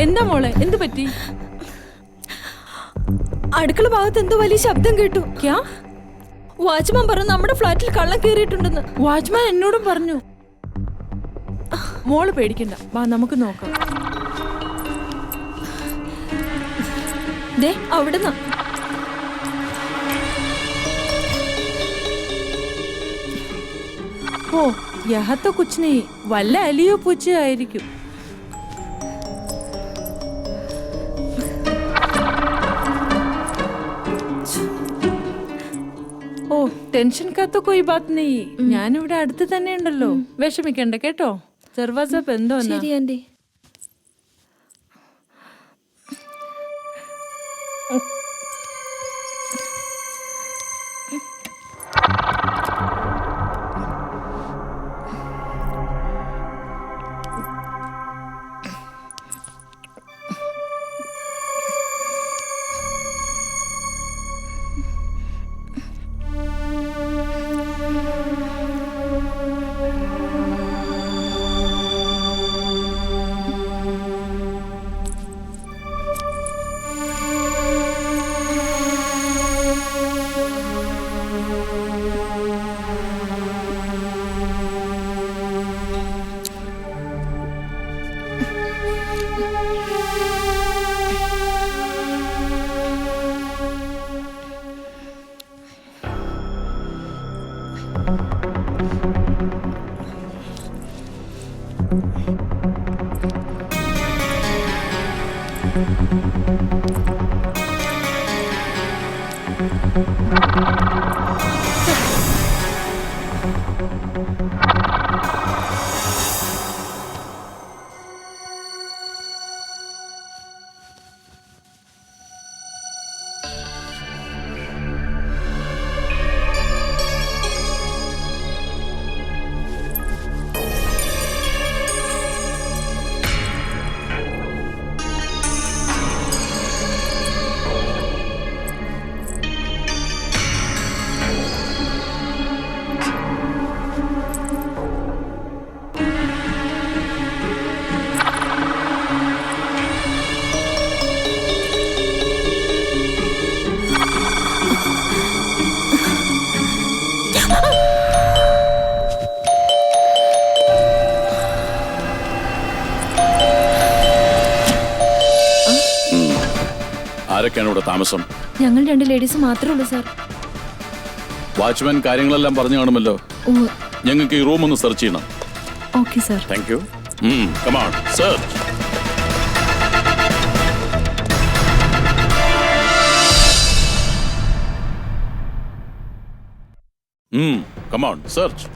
എന്താ മോളെ, എന്ത് പറ്റി? അടുക്കള ഭാഗത്ത് എന്തോ വലിയ ശബ്ദം കേട്ടു. ക്യാ? വാച്ച്മാൻ പറഞ്ഞു നമ്മുടെ ഫ്ലാറ്റിൽ കള്ളം കയറിയിട്ടുണ്ടെന്ന്. വാച്ച്മാൻ എന്നോടും പറഞ്ഞു. മോള് പേടിക്കണ്ട, വാ നമുക്ക് നോക്കാം. ദേ അവിടുന്ന്. ഓ യഹത്ത കുച്ചിനെ വല്ല അലിയോ പൂച്ചയോ ആയിരിക്കും. ഓ ടെൻഷൻ കാത്ത കോയി ബാത് നെയ്. ഞാനിവിടെ അടുത്ത് തന്നെ ഉണ്ടല്ലോ, വിഷമിക്കണ്ട കേട്ടോ. ദർവാസ ബന്ധോ ശരി ആന്റി. ആരൊക്കെയാണ് ഇവിടെ താമസം? ഞങ്ങൾ 2 ലേഡീസ് മാത്രമേ ഉള്ളൂ സാർ. വാച്ച്മാൻ കാര്യങ്ങളെല്ലാം പറഞ്ഞു കാണുമല്ലോ. ഞങ്ങൾക്ക് ഈ റൂം ഒന്ന് സെർച്ച് ചെയ്യണം. Okay sir. Thank you. Come on search. Come on search.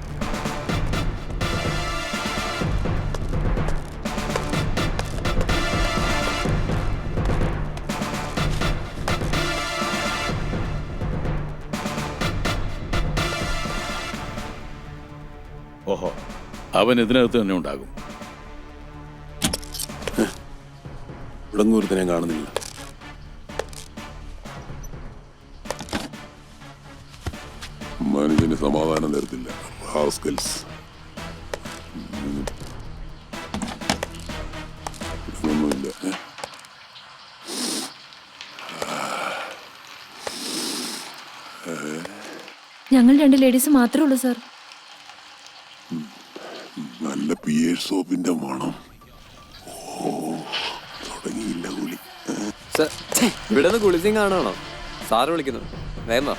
ഓഹോ, അവൻ ഇതിനകത്ത് തന്നെ ഉണ്ടാകും. ഇടങ്ങൂരത്തിനെ കാണുന്നില്ല. മനുഷ്യന് സമാധാനം തരത്തില്ല. റാസ്കൽസ്. ഞങ്ങൾ 2 ലേഡീസ് മാത്രമേ ഉള്ളൂ സാർ. നല്ല പിയേഴ്സ് സോപ്പിന്റെ മണം. ഓ, തുടങ്ങിയില്ല കുളി. ഇവിടെ നിന്ന് കുളിസിങ് കാണാണോ? സാറ് വിളിക്കുന്നു, വേഗം വാ.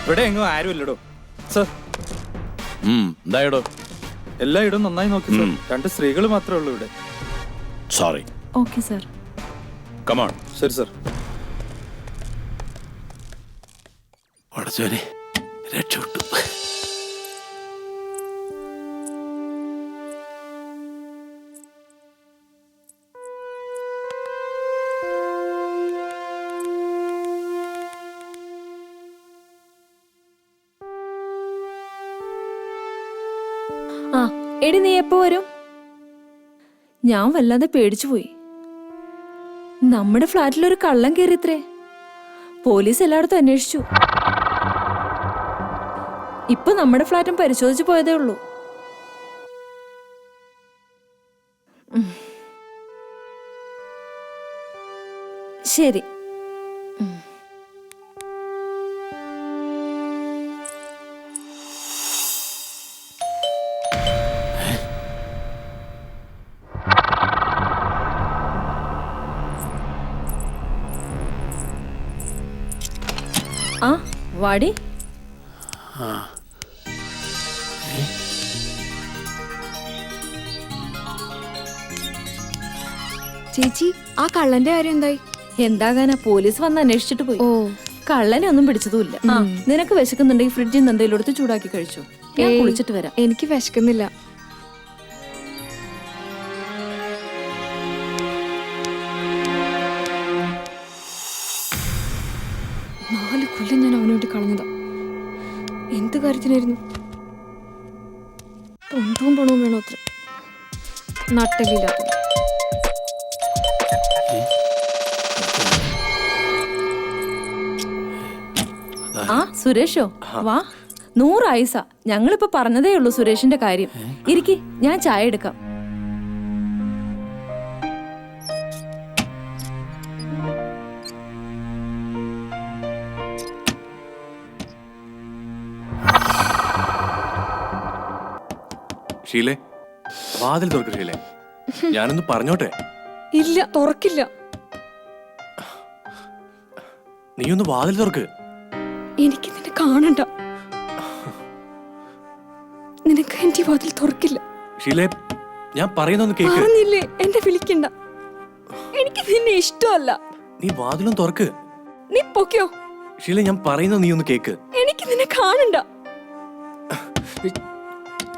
ഇവിടെ എങ്ങും ആരും ഇല്ലടോ സർ. എന്തായടോ? എല്ലായിടും നന്നായി നോക്കി സർ. 2 സ്ത്രീകൾ മാത്രമേ ഉള്ളൂ ഇവിടെ. സോറി. Okay sir. കമോൺ. ശരി സർ. അടച്ചോനെ രക്ഷപ്പെട്ടു. ആ എടി, നീ എപ്പോ വരും? ഞാൻ വല്ലാതെ പേടിച്ചു പോയി. നമ്മുടെ ഫ്ലാറ്റിൽ ഒരു കള്ളൻ കയറിത്രേ. പോലീസ് എല്ലായിടത്തും അന്വേഷിച്ചു. ഇപ്പൊ നമ്മുടെ ഫ്ലാറ്റും പരിശോധിച്ചു പോയതേ ഉള്ളൂ. ശരി. ആ വാടി. ചേച്ചി, ആ കള്ളന്റെ കാര്യം എന്തായി? എന്താകാനാ, പോലീസ് വന്ന് അന്വേഷിച്ചിട്ട് പോയി. കള്ളനെ ഒന്നും പിടിച്ചതുമില്ല. ആ നിനക്ക് വിശക്കുന്നുണ്ടെങ്കിൽ ഫ്രിഡ്ജിൽ നിന്ന് എന്തെങ്കിലും എടുത്ത് ചൂടാക്കി കഴിച്ചു. ഞാൻ കുളിച്ചിട്ട് വരാം. എനിക്ക് വിശക്കുന്നില്ല. കൊല്ലം ഞാൻ അവനോട്ട് കളഞ്ഞതാ. എന്ത് കാര്യത്തിനായിരുന്നു? തൊണ്ടവും പണവും വേണോ അത്ര നട്ടലില്ല. ആ സുരേഷോ, വാ. 100 ആയിസ. ഞങ്ങളിപ്പോ പറഞ്ഞതേ ഉള്ളൂ സുരേഷിന്റെ കാര്യം. ഇരിക്കി, ഞാൻ ചായ എടുക്കാം. ഷീലേ, വാതിൽ തുറക്ക് ഷീലേ. ഞാനൊന്ന് പറഞ്ഞോട്ടെ. ഇല്ല, തുറക്കില്ല. നീ ഒന്ന് വാതിൽ തുറക്ക്. എനിക്ക് നിന്നെ കാണണ്ട. നിനക്ക് എന്റെ വാതിൽ തുറക്കില്ല. ഷീലേ, ഞാൻ പറയുന്നൊന്ന് കേക്ക്. പറഞ്ഞില്ലേ, എന്നെ വിളിക്കണ്ട. എനിക്ക് നിന്നെ ഇഷ്ടമല്ല. നീ വാതിലും തുറക്ക്. നീ പൊക്കോ. ഷീലേ, ഞാൻ പറയുന്നത് നീ ഒന്ന് കേക്ക്. എനിക്ക് നിന്നെ കാണണ്ട.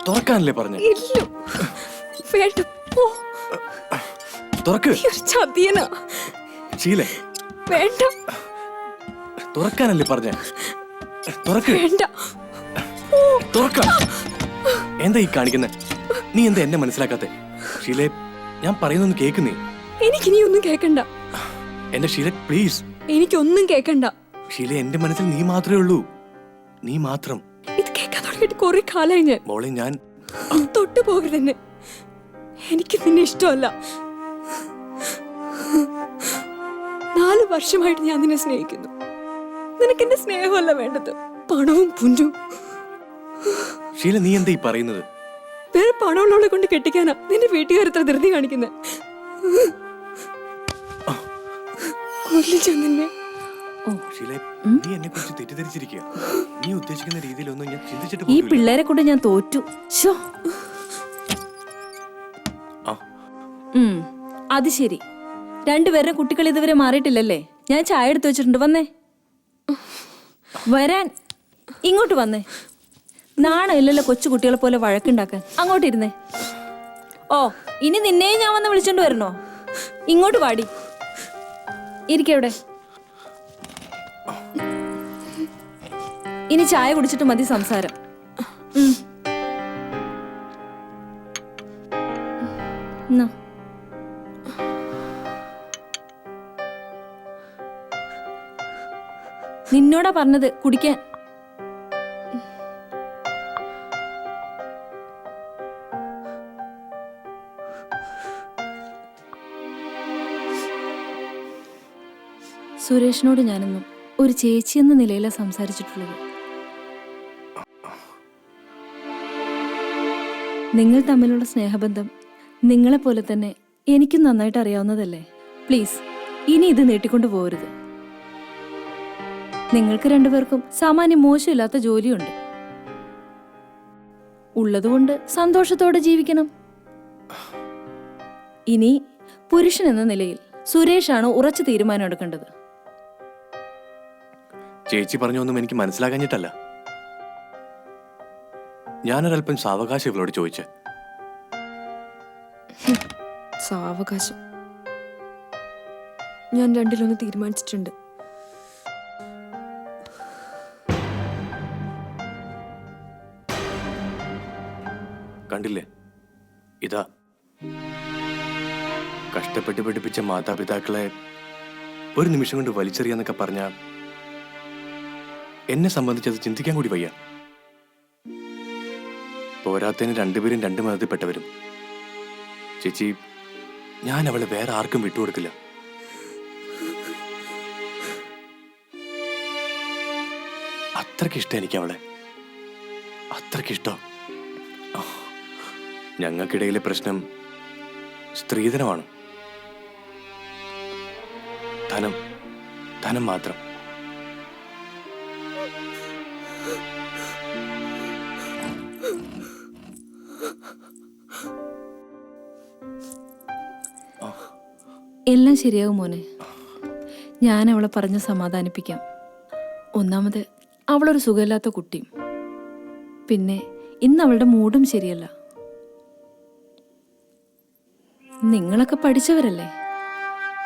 തുറക്കാനല്ലേ പറഞ്ഞു? ഇല്ല, വേണ്ട, പോ. തുറക്ക്. ചതിയനാ. ഷീലേ, വേണ്ട. തുറക്കാനല്ലേ പറഞ്ഞ? തുറക്ക്. വേണ്ട, തുറക്ക. എന്താ ഈ കാണിക്കുന്നെ? നീ എന്താ എന്നെ മനസ്സിലാക്കാത്തെ? ഷീലേ, ഞാൻ പറയുന്നൊന്ന് കേക്ക്. നീ എനിക്ക് നീ ഒന്നും കേക്കണ്ട. എന്റെ ഷീല, പ്ലീസ്. എനിക്കൊന്നും കേക്കണ്ട. ഷീല, എന്റെ മനസ്സിൽ നീ മാത്രമേ ഉള്ളൂ. നീ മാത്രം. ഇത് കേൾക്കാൻ തുടങ്ങിയിട്ട് കുറെ കാലായി ഞാൻ. മോളെ, ഞാൻ തൊട്ടു പോകരുത് എന്നെ. എനിക്ക് നിന്നെ ഇഷ്ടമല്ല. 4 വർഷമായിട്ട് ഞാൻ നിന്നെ സ്നേഹിക്കുന്നു. നിനക്ക് എന്റെ സ്നേഹമല്ല വേണ്ടത്, പണവും പുഞ്ചും. ഷീല, നീ എന്താ ഈ പറയുന്നത്? വേറെ പണമുള്ളവളെ കൊണ്ട് കെട്ടിക്കാനാ നിന്റെ വീട്ടുകാർ ഇത്ര ധൃതി കാണിക്കുന്നത്. നിന്നെ നീ എന്നെ കുറിച്ച് തെറ്റിദ്ധരിച്ചിരിക്കുക. നീ ഉദ്ദേശിക്കുന്ന രീതിയിലൊന്നും ഞാൻ ചിന്തിച്ചിട്ട് ഈ പിള്ളേരെ കൊണ്ട് ഞാൻ തോറ്റു. അത് ശരി, 2 പേരുടെ കുട്ടികൾ ഇതുവരെ മാറിയിട്ടില്ലല്ലേ? ഞാൻ ചായ എടുത്തു വെച്ചിട്ടുണ്ട്. വന്നേ, വരാൻ. ഇങ്ങോട്ട് വന്നേ. നാണം ഇല്ലല്ലോ കൊച്ചു കുട്ടികളെ പോലെ വഴക്കുണ്ടാക്കാൻ. അങ്ങോട്ടിരുന്നേ. ഓ, ഇനി നിന്നെയും ഞാൻ വന്ന് വിളിച്ചോണ്ട് വരണോ? ഇങ്ങോട്ട് വാടി. ഇരിക്കെവിടെ. ഇനി ചായ കുടിച്ചിട്ട് മതി സംസാരം. നിന്നോടാ പറഞ്ഞത് കുടിക്കാൻ. സുരേഷിനോട് ഞാനൊന്നും ഒരു ചേച്ചി എന്ന നിലയിലാണ് സംസാരിച്ചിട്ടുള്ളത്. നിങ്ങൾ തമ്മിലുള്ള സ്നേഹബന്ധം നിങ്ങളെപ്പോലെ തന്നെ എനിക്കും നന്നായിട്ട് അറിയാവുന്നതല്ലേ. പ്ലീസ് ഇനി ഇത് നീട്ടിക്കൊണ്ടു പോകരുത്. നിങ്ങൾക്ക് രണ്ടുപേർക്കും സാമാന്യം മോശമില്ലാത്ത ജോലിയുണ്ട്. ഉള്ളതുകൊണ്ട് സന്തോഷത്തോടെ ജീവിക്കണം. ഇനി പുരുഷൻ എന്ന നിലയിൽ സുരേഷാണ് ഉറച്ച തീരുമാനം എടുക്കേണ്ടത്. ചേച്ചി പറഞ്ഞൊന്നും എനിക്ക് മനസ്സിലാകാഞ്ഞിട്ടല്ല. ഞാനൊരല്പം സാവകാശം ഇവളോട് ചോദിച്ചേ. സാവകാശം ഞാൻ രണ്ടിലൊന്ന് തീരുമാനിച്ചിട്ടുണ്ട്. കണ്ടില്ലേ, ഇതാ കഷ്ടപ്പെട്ട് പഠിപ്പിച്ച മാതാപിതാക്കളെ ഒരു നിമിഷം കൊണ്ട് വലിച്ചെറിയാന്നൊക്കെ പറഞ്ഞ എന്നെ സംബന്ധിച്ചത് ചിന്തിക്കാൻ കൂടി വയ്യ. പോരാത്തതിന് രണ്ടുപേരും രണ്ട് മതത്തിൽപ്പെട്ടവരും. ചേച്ചി, ഞാൻ അവളെ വേറെ ആർക്കും വിട്ടുകൊടുക്കില്ല. അത്രയ്ക്കിഷ്ടം എനിക്ക് അവളെ, അത്രയ്ക്കിഷ്ടം. ഞങ്ങൾക്കിടയിലെ പ്രശ്നം സ്ത്രീധനമാണ്. ധനം, ധനം മാത്രം. എല്ലാം ശരിയാകും മോനെ. ഞാൻ അവളെ പറഞ്ഞ് സമാധാനിപ്പിക്കാം. ഒന്നാമത് അവളൊരു സുഖമില്ലാത്ത കുട്ടിയും, പിന്നെ ഇന്ന് അവളുടെ മൂഡും ശരിയല്ല. നിങ്ങളൊക്കെ പഠിച്ചവരല്ലേ.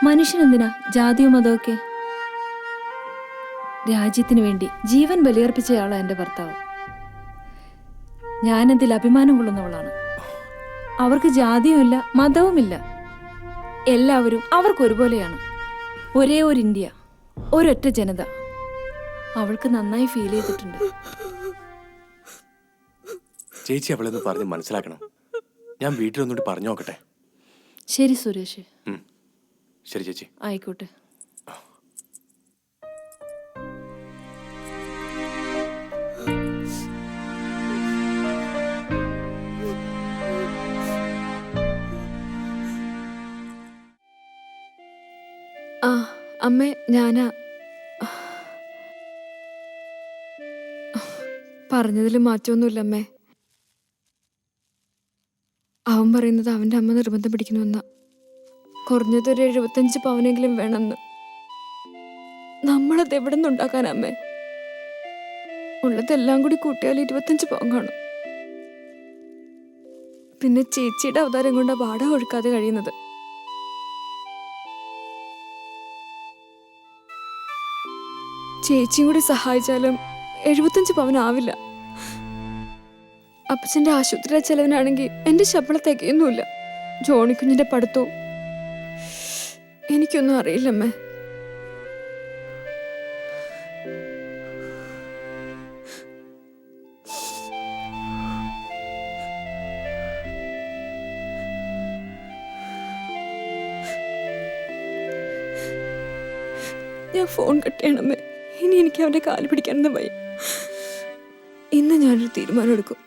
മനുഷ്യനെന്തിനാ ജാതിയോ മതമൊക്കെ? രാജ്യത്തിന് വേണ്ടി ജീവൻ ബലിയർപ്പിച്ചയാളാണ് എൻ്റെ ഭർത്താവ്. ഞാനെന്തിൽ അഭിമാനം കൊള്ളുന്നവളാണ്. അവർക്ക് ജാതിയുമില്ല മതവുമില്ല. എല്ലാവരും അവർക്കൊരുപോലെയാണ്. ഒരേ ഒരു ഇന്ത്യ, ഒരൊറ്റ ജനത. അവൾക്ക് നന്നായി ഫീൽ ചെയ്തിട്ടുണ്ട്. ചേച്ചി അവളെന്ന് പറഞ്ഞ് മനസ്സിലാക്കണം. ഞാൻ വീട്ടിലൊന്നുകൂടി പറഞ്ഞു നോക്കട്ടെ. ശരി സുരേഷ്. ശരി ചേച്ചി. ആയിക്കോട്ടെ. ആ അമ്മേ, ഞാനാ. പറഞ്ഞതിൽ മാറ്റമൊന്നുമില്ല അമ്മേ. അവൻ പറയുന്നത് അവൻ്റെ അമ്മ നിർബന്ധം പിടിക്കണമെന്നാ. കുറഞ്ഞത് ഒരു 75 പവനെങ്കിലും വേണമെന്ന്. നമ്മളത് എവിടെ നിന്നുണ്ടാക്കാൻ അമ്മേ? ഉള്ളതെല്ലാം കൂടി കൂട്ടിയാൽ 25 പവൻ കാണും. പിന്നെ ചേച്ചിയുടെ അവതാരം കൊണ്ട് വാടക ഒഴുക്കാതെ കഴിയുന്നത്. ചേച്ചിയും കൂടി സഹായിച്ചാലും 75 പവനാവില്ല. അപ്പച്ചൻ്റെ ആശുപത്രിയിലെ ചെലവിനാണെങ്കിൽ എൻ്റെ ശമ്പളം തികയൊന്നുമില്ല. ജോണിക്കുഞ്ഞിന്റെ പഠിത്തവും എനിക്കൊന്നും അറിയില്ലമ്മേ. ഞാൻ ഫോൺ കട്ട് ചെയ്യണമേ. ഇനി എനിക്ക് അവൻ്റെ കാല് പിടിക്കാനൊന്നും വയ്യ. ഇന്ന് ഞാനൊരു തീരുമാനം എടുക്കും.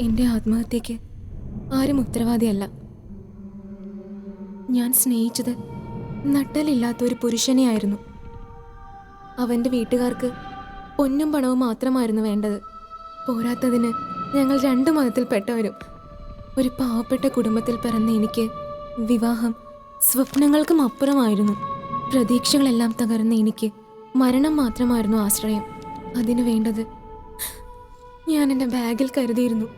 എൻ്റെ ആത്മഹത്യക്ക് ആരും ഉത്തരവാദിയല്ല. ഞാൻ സ്നേഹിച്ചത് നട്ടലില്ലാത്ത ഒരു പുരുഷനെയായിരുന്നു. അവൻ്റെ വീട്ടുകാർക്ക് പൊന്നും പണവും മാത്രമായിരുന്നു വേണ്ടത്. പോരാത്തതിന് ഞങ്ങൾ 2 മതത്തിൽപ്പെട്ടവരും. ഒരു പാവപ്പെട്ട കുടുംബത്തിൽ പിറന്ന എനിക്ക് വിവാഹം സ്വപ്നങ്ങൾക്കും അപ്പുറമായിരുന്നു. പ്രതീക്ഷകളെല്ലാം തകർന്ന എനിക്ക് മരണം മാത്രമായിരുന്നു ആശ്രയം. അതിനു വേണ്ടത് ഞാൻ എൻ്റെ ബാഗിൽ കരുതിയിരുന്നു.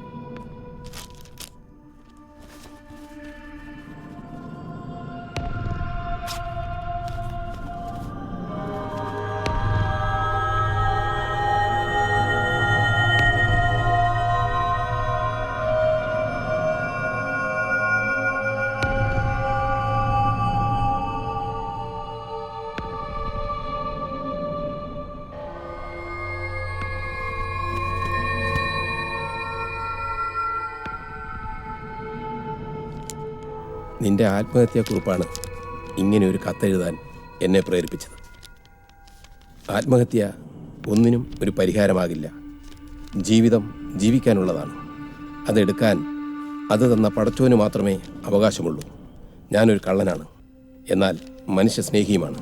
നിന്റെ ആത്മഹത്യാക്കുറിപ്പാണ് ഇങ്ങനെ ഒരു കത്തെഴുതാൻ എന്നെ പ്രേരിപ്പിച്ചത്. ആത്മഹത്യ ഒന്നിനും ഒരു പരിഹാരമാകില്ല. ജീവിതം ജീവിക്കാനുള്ളതാണ്. അതെടുക്കാൻ അത് തന്ന പടച്ചോന് മാത്രമേ അവകാശമുള്ളൂ. ഞാനൊരു കള്ളനാണ്, എന്നാൽ മനുഷ്യ സ്നേഹിയുമാണ്.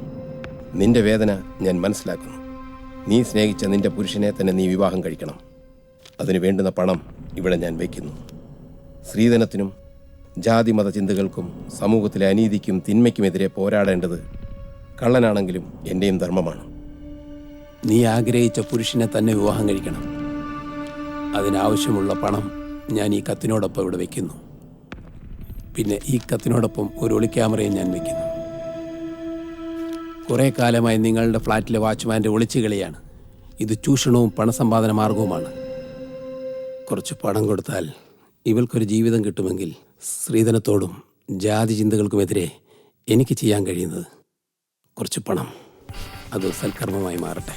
നിന്റെ വേദന ഞാൻ മനസ്സിലാക്കുന്നു. നീ സ്നേഹിച്ച നിന്റെ പുരുഷനെ തന്നെ നീ വിവാഹം കഴിക്കണം. അതിനു വേണ്ടുന്ന പണം ഇവിടെ ഞാൻ വയ്ക്കുന്നു. സ്ത്രീധനത്തിനും ജാതി മത ചിന്തകൾക്കും സമൂഹത്തിലെ അനീതിക്കും തിന്മയ്ക്കുമെതിരെ പോരാടേണ്ടത് കള്ളനാണെങ്കിലും എൻ്റെയും ധർമ്മമാണ്. നീ ആഗ്രഹിച്ച പുരുഷനെ തന്നെ വിവാഹം കഴിക്കണം. അതിനാവശ്യമുള്ള പണം ഞാൻ ഈ കത്തിനോടൊപ്പം ഇവിടെ വയ്ക്കുന്നു. പിന്നെ ഈ കത്തിനോടൊപ്പം ഒരു ഒളിക്യാമറയും ഞാൻ വയ്ക്കുന്നു. കുറേ കാലമായി നിങ്ങളുടെ ഫ്ലാറ്റിലെ വാച്ച്മാൻ്റെ ഒളിച്ചുകളിയാണ്. ഇത് ചൂഷണവും പണസമ്പാദന മാർഗവുമാണ്. കുറച്ച് പണം കൊടുത്താൽ ഇവൾക്കൊരു ജീവിതം കിട്ടുമെങ്കിൽ സ്ത്രീധനത്തോടും ജാതി ചിന്തകൾക്കുമെതിരെ എനിക്ക് ചെയ്യാൻ കഴിയുന്നത് കുറച്ച് പണം അത് സൽക്കർമ്മമായി മാറട്ടെ.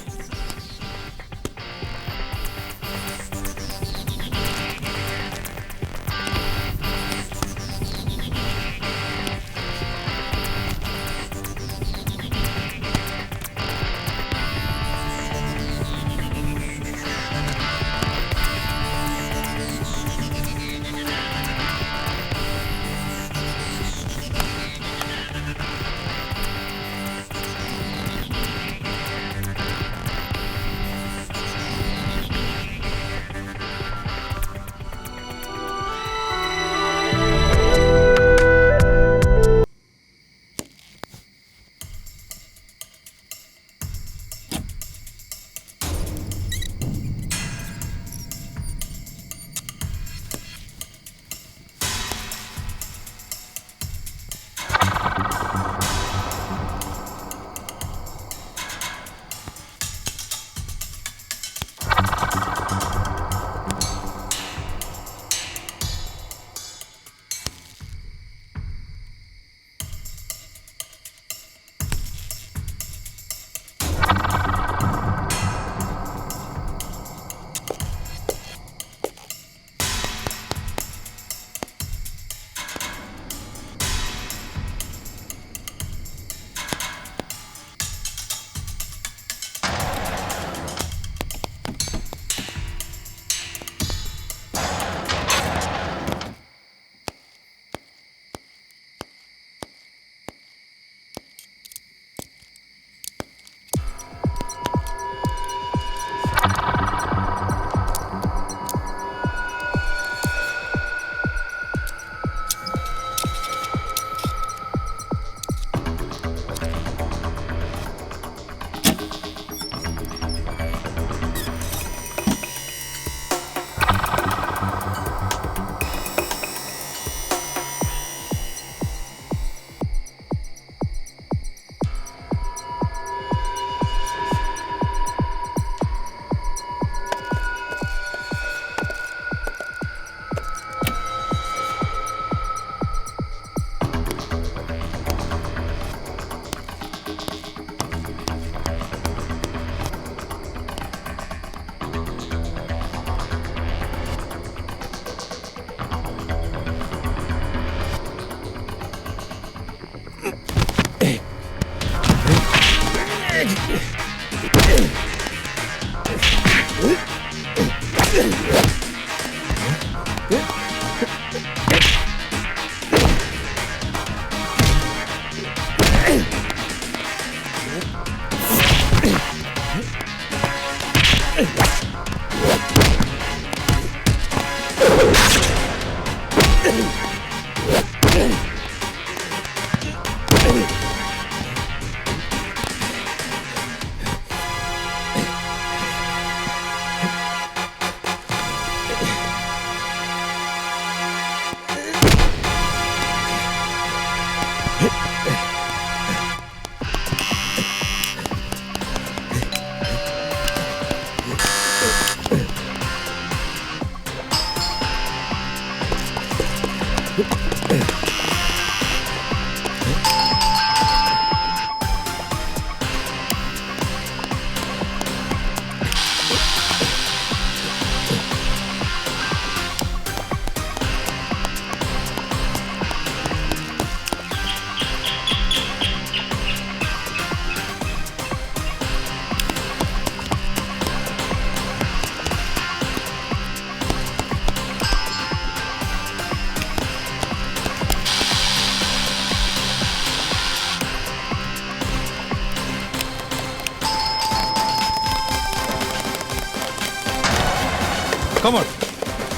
Come on.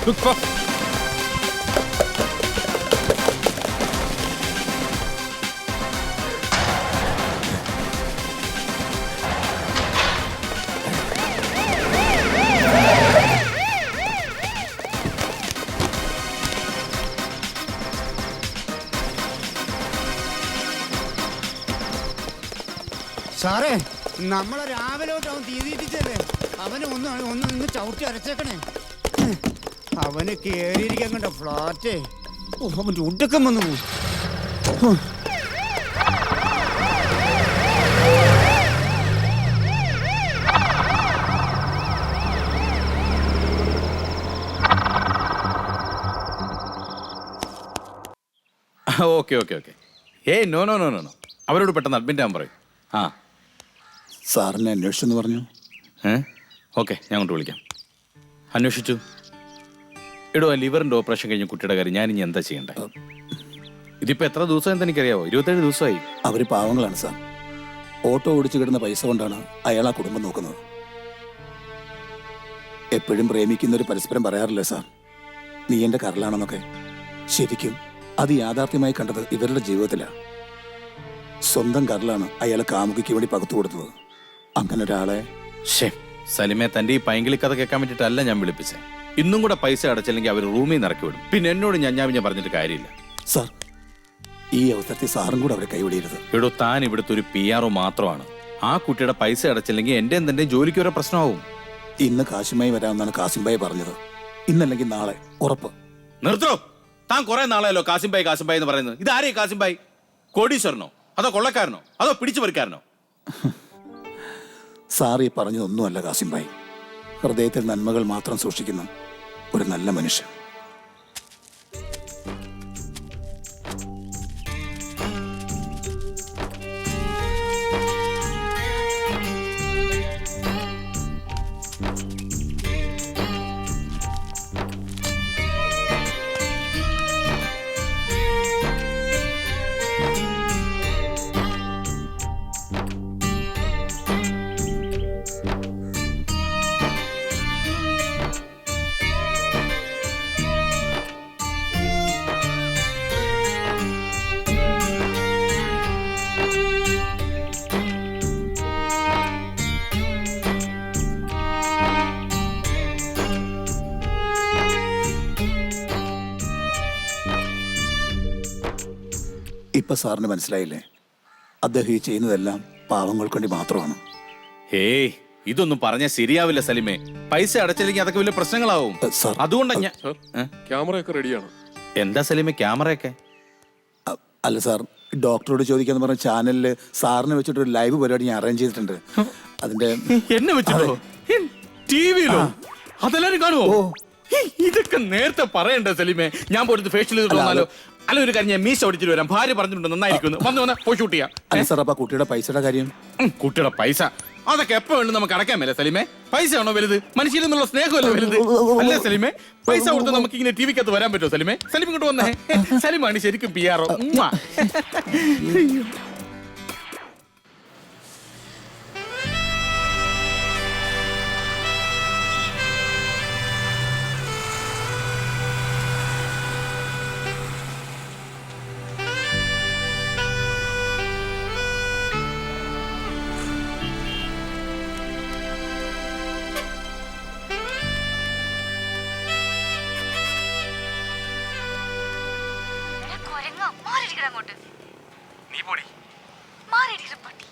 Look fast. സാറേ, നമ്മളെ രാവിലെ തൊട്ട് അവൻ തീറ്റിച്ചല്ലേ. അവന് ഒന്ന് നിന്ന് ചവിട്ടി അരച്ചേക്കണേ. അവന് കേറിയിരിക്കാൻ കണ്ട ഫ്ലാറ്റ്. അവന്റെ ഉടക്കം വന്നു പോകും. Okay okay okay. ഏയ് no no no no no, അവരോട് പെട്ടെന്ന് അഡ്മിറ്റ് ആകാൻ പറയും. ആ സാറിനെ അന്വേഷിച്ചെന്ന് പറഞ്ഞു. ഓക്കെ, ഞാൻ കൊണ്ട് വിളിക്കാം. അന്വേഷിച്ചു. എടോ, ലിവറിൻ്റെ ഓപ്പറേഷൻ കഴിഞ്ഞ കുട്ടിയുടെ കാര്യം ഞാൻ ഇനി എന്താ ചെയ്യണ്ടേ? ഇതിപ്പോൾ എത്ര ദിവസം എന്ന് എനിക്കറിയാവോ? 27 ദിവസമായി. അവർ പാവങ്ങളാണ് സാർ. ഓട്ടോ ഓടിച്ചു കിട്ടുന്ന പൈസ കൊണ്ടാണ് അയാൾ ആ കുടുംബം നോക്കുന്നത്. എപ്പോഴും പ്രേമിക്കുന്നവർ പരസ്പരം പറയാറില്ലേ സാർ, നീ എൻ്റെ കരളാണെന്നൊക്കെ? ശരിക്കും അത് യാഥാർത്ഥ്യമായി കണ്ടത് ഇവരുടെ ജീവിതത്തിലാണ്. സ്വന്തം കരളാണ് അയാളെ കാമുകിക്ക് വേണ്ടി പകുത്തു കൊടുത്തത്. അങ്ങനെ ഒരാളെ സലിമെ, തൻ്റെ ഈ പൈങ്കിളി കഥ കേൾക്കാൻ വേണ്ടിയിട്ടല്ല ഞാൻ വിളിപ്പിച്ചത്. ഇന്നും കൂടെ പൈസ അടച്ചില്ലെങ്കിൽ അവർ റൂമിൽ നിന്ന് ഇറക്കി വിടും. പിന്നെ എന്നോട് ഞാൻ പറഞ്ഞിട്ട് കാര്യമില്ല. സാർ, ഈ അവസരത്തിൽ സാറും കൂടെ അവരെ കൈവിടരുത്. എടോ, താൻ ഇവിടുത്തെ ഒരു PRO മാത്രമാണ്. ആ കുട്ടിയുടെ പൈസ അടച്ചില്ലെങ്കിൽ എൻ്റെ ജോലിക്ക് വരെ പ്രശ്നമാവും. ഇന്ന് കാശുമായി വരാമെന്നാണ് കാസിംബായി പറഞ്ഞത്. ഇന്നല്ലെങ്കിൽ നാളെ ഉറപ്പ്. നിർത്തോ, താൻ കുറെ നാളെയല്ലോ കാസിംബായി എന്ന് പറയുന്നത്. ഇതാരേ കാസിംബായി? കോടീശ്വരനോ, അതോ കൊള്ളക്കാരനോ, അതോ പിടിച്ചു പറിക്കാരനോ? സാർ ഈ പറഞ്ഞതൊന്നുമല്ല കാസിംബായി. ഹൃദയത്തിൽ നന്മകൾ മാത്രം സൂക്ഷിക്കുന്ന ഒരു നല്ല മനുഷ്യൻ. ഇപ്പൊ സാറിന് മനസ്സിലായില്ലേ, അദ്ദേഹം ഈ ചെയ്യുന്നതെല്ലാം പാവങ്ങൾക്ക് വേണ്ടി മാത്രമാണ്. ഹേയ്, ഇതൊന്നും പറഞ്ഞാൽ ശരിയാവില്ല സലിമേ. പൈസ അടച്ചില്ലെങ്കിൽ അതൊക്കെ വലിയ പ്രശ്നങ്ങളാവും. അതുകൊണ്ടാണ് ഞാൻ ക്യാമറയൊക്കെ റെഡിയാണ്. എന്താ സലിമേ ക്യാമറയൊക്കെ? അല്ല സാർ, ഡോക്ടറോട് ചോദിക്കാന്ന് പറഞ്ഞ ചാനലില് സാറിനെ വെച്ചിട്ട് ഒരു ലൈവ് പരിപാടി ഞാൻ അറേഞ്ച് ചെയ്തിട്ടുണ്ട്. അതിന്റെ എന്നെ വെച്ചിട്ടോ? ടിവിയിലോ? അതെല്ലാരും കാണുമോ? ഇതൊക്കെ നേരത്തെ പറയണ്ടേ സലിമേ? ഞാൻ പോയിട്ട് ഫേഷ്യൽ ചെയ്തിട്ട് വന്നാലോ? അല്ല, ഒരു കാര്യം, ഞാൻ മീശ ഓടിച്ചിട്ട് വരാം. ഭാര്യ പറഞ്ഞിട്ടുണ്ട് നന്നായിരിക്കുന്നു. വന്ന് പോയി ഷൂട്ട് ചെയ്യാം. സാർ, അപ്പൊ കുട്ടിയുടെ പൈസയുടെ കാര്യം? കുട്ടിയുടെ പൈസ അതൊക്കെ എപ്പോ വേണം നമുക്ക് അടക്കാൻ മേലെ സലിമേ. പൈസ ആണോ വലുത്? മനുഷ്യരിൽ നിന്നുള്ള സ്നേഹമല്ലോ വലുത്, അല്ലേ സലിമേ? പൈസ കൊടുത്ത് നമുക്ക് ഇങ്ങനെ ടിവിക്കകത്ത് വരാൻ പറ്റുമോ സലിമേ? സലിം ഇങ്ങോട്ട് വന്നേ. സലിമാണ് ശരിക്കും PRO. നീ പോടി. പട്ടി.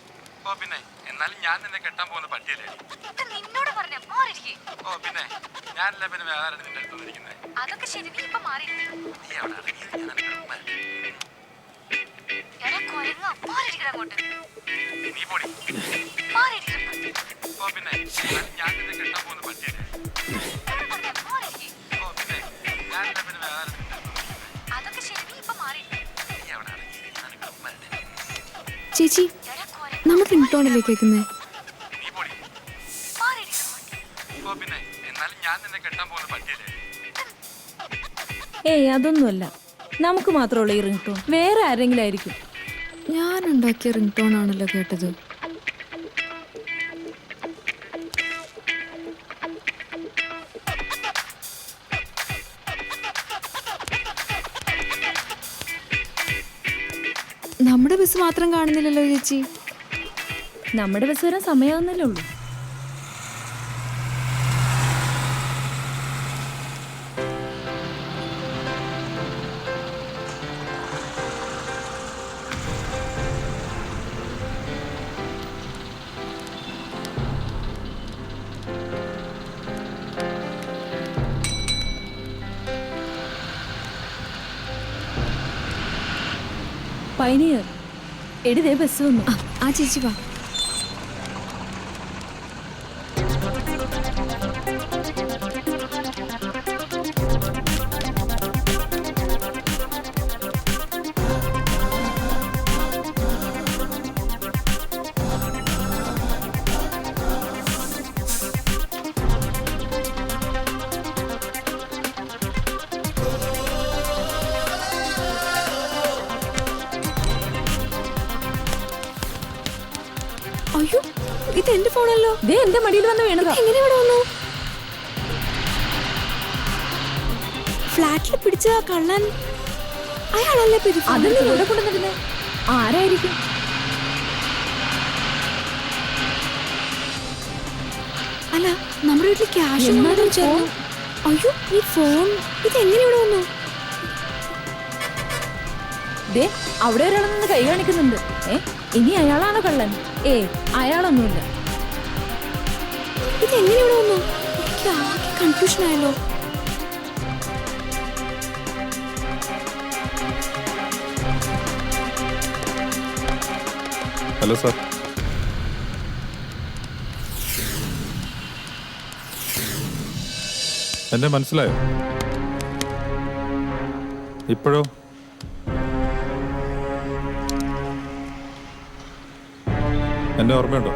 ഓ പിന്നെ, എന്നാലും ഞാൻ നിന്നെ കെട്ടാൻ പോകുന്ന പട്ടിയല്ലേ? നിന്നോട് പറഞ്ഞ മാറിയിരിക്കേ. ഓ പിന്നെ, ഞാനല്ല പിന്നെ വേറെ നിന്റെ അടുത്ത് വന്നിരിക്കുന്നത്. അതൊക്കെ ശരി, നീ ഇപ്പൊ മാറിയിരിക്കേ. നീ അവിടെ അടങ്ങിയിരിക്കാൻ നീ പോടി. ഓ പിന്നെ, എന്നാലും ഞാൻ നിന്നെ കെട്ടാൻ പോകുന്ന പട്ടിയല്ലേ? ഓ പിന്നെ, ഞാനല്ല പിന്നെ വേറെ നിന്റെ അടുത്ത് വന്നിരിക്കുന്നത്. അതൊക്കെ ശരി, നീ ഇപ്പൊ മാറിയിരിക്കേ. നീ അവിടെ അടങ്ങിയിരിക്കാൻ ചേച്ചി, നമ്മൾ റിംഗ്ടോണല്ലേ കേൾക്കുന്നേ? നീ പോടി. ഓ പിന്നെ, എന്നാലും ഞാൻ നിന്നെ കെട്ടാൻ പോകുന്ന പട്ടിയല്ലേ? ഏയ്, അതൊന്നുമല്ല. നമുക്ക് മാത്രമുള്ള ഈ റിംഗ് ടോൺ വേറെ ആരെങ്കിലും ആയിരിക്കും. ഞാൻ ഉണ്ടാക്കിയ റിംഗ് ടോൺ ആണല്ലോ കേട്ടത്. ബസ് മാത്രം കാണുന്നില്ലല്ലോ ചേച്ചി. നമ്മുടെ ബസ് വരാൻ സമയമാകുന്നല്ലേ ഉള്ളൂ. പൈനിയർ എടിതേ ബസ് വന്നു. ആ ചേച്ചി വാ. അയ്യോ, ഇത് എന്റെ ഫോണല്ലോ. ദേ എന്റെ മടിയിൽ വന്ന് വീണതാ. എങ്ങനെ ഇവിടെ വന്നു? ഫ്ലാറ്റിൽ പിടിച്ച കള്ളൻ അയാളല്ലേ? അതൊന്നും ഇവിടെ കൊണ്ടുവന്നിരുന്നേ. ആരായിരിക്കും? അല്ല, നമ്മുടെ വീട്ടിൽ ക്യാഷ്. അയ്യോ, ഈ ഫോൺ ഇത് എങ്ങനെ ഇവിടെ വന്നു? ദേ അവിടെ ഒരാൾ നിന്ന് കൈ കാണിക്കുന്നുണ്ട്. ഇനി അയാളാണോ കള്ളൻ? അയാളൊന്നുമില്ല. ഇതെങ്ങനെ ഇവിടെ വന്നു? എനിക്ക് ആകെ കൺഫ്യൂഷൻ ആയല്ലോ. Hello sir. എന്നെ മനസ്സിലായോ? ഇപ്പോഴോ? എന്നെ ഓർമ്മയുണ്ടോ?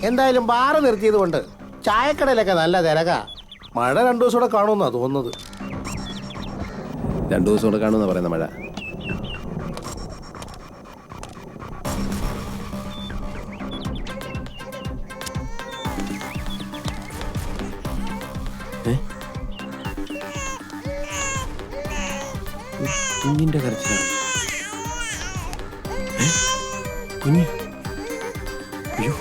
എന്തായാലും ബാറ് നിർത്തിയത് കൊണ്ട് ചായക്കടയിലൊക്കെ നല്ല തിരക. മഴ 2 ദിവസം കൂടെ കാണുമെന്നാ തോന്നുന്നത്. 2 ദിവസം കൂടെ കാണുമെന്നാ പറയുന്ന മഴ. കുഞ്ഞിന്റെ കരച്ചിലാണ്. കുഞ്ഞ് അയ്യോ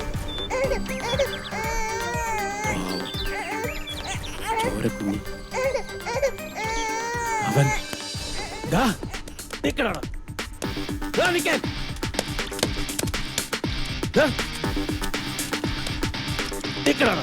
ചോരക്കുഞ്ഞ്. അവൻ നിക്കണോ നിക്കാൻ നിക്കണോ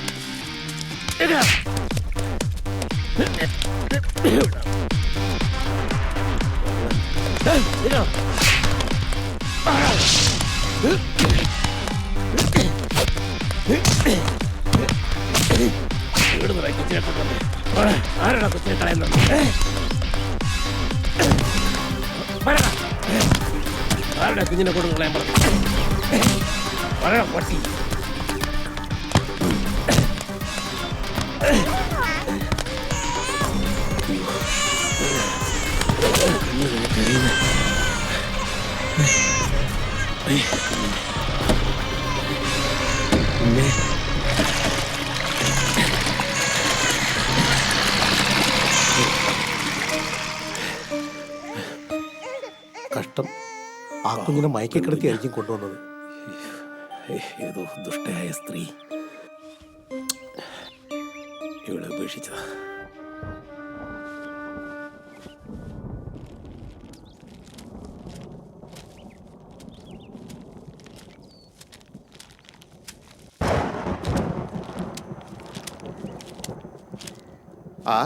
ആരാടാ കൊച്ചിനെ കളയുന്നത്? ആരുടെ കുഞ്ഞിനെ കൊണ്ട് കളയാൻ പറഞ്ഞു? പറയണ പട്ടി. കഷ്ടം, ആ കുഞ്ഞിനെ മയക്കിക്കിടത്തിയായിരിക്കും കൊണ്ടുവന്നത്. ഏതോ ദുഷ്ടയായ സ്ത്രീ ഇവിടെ ഉപേക്ഷിച്ചതാ. ആ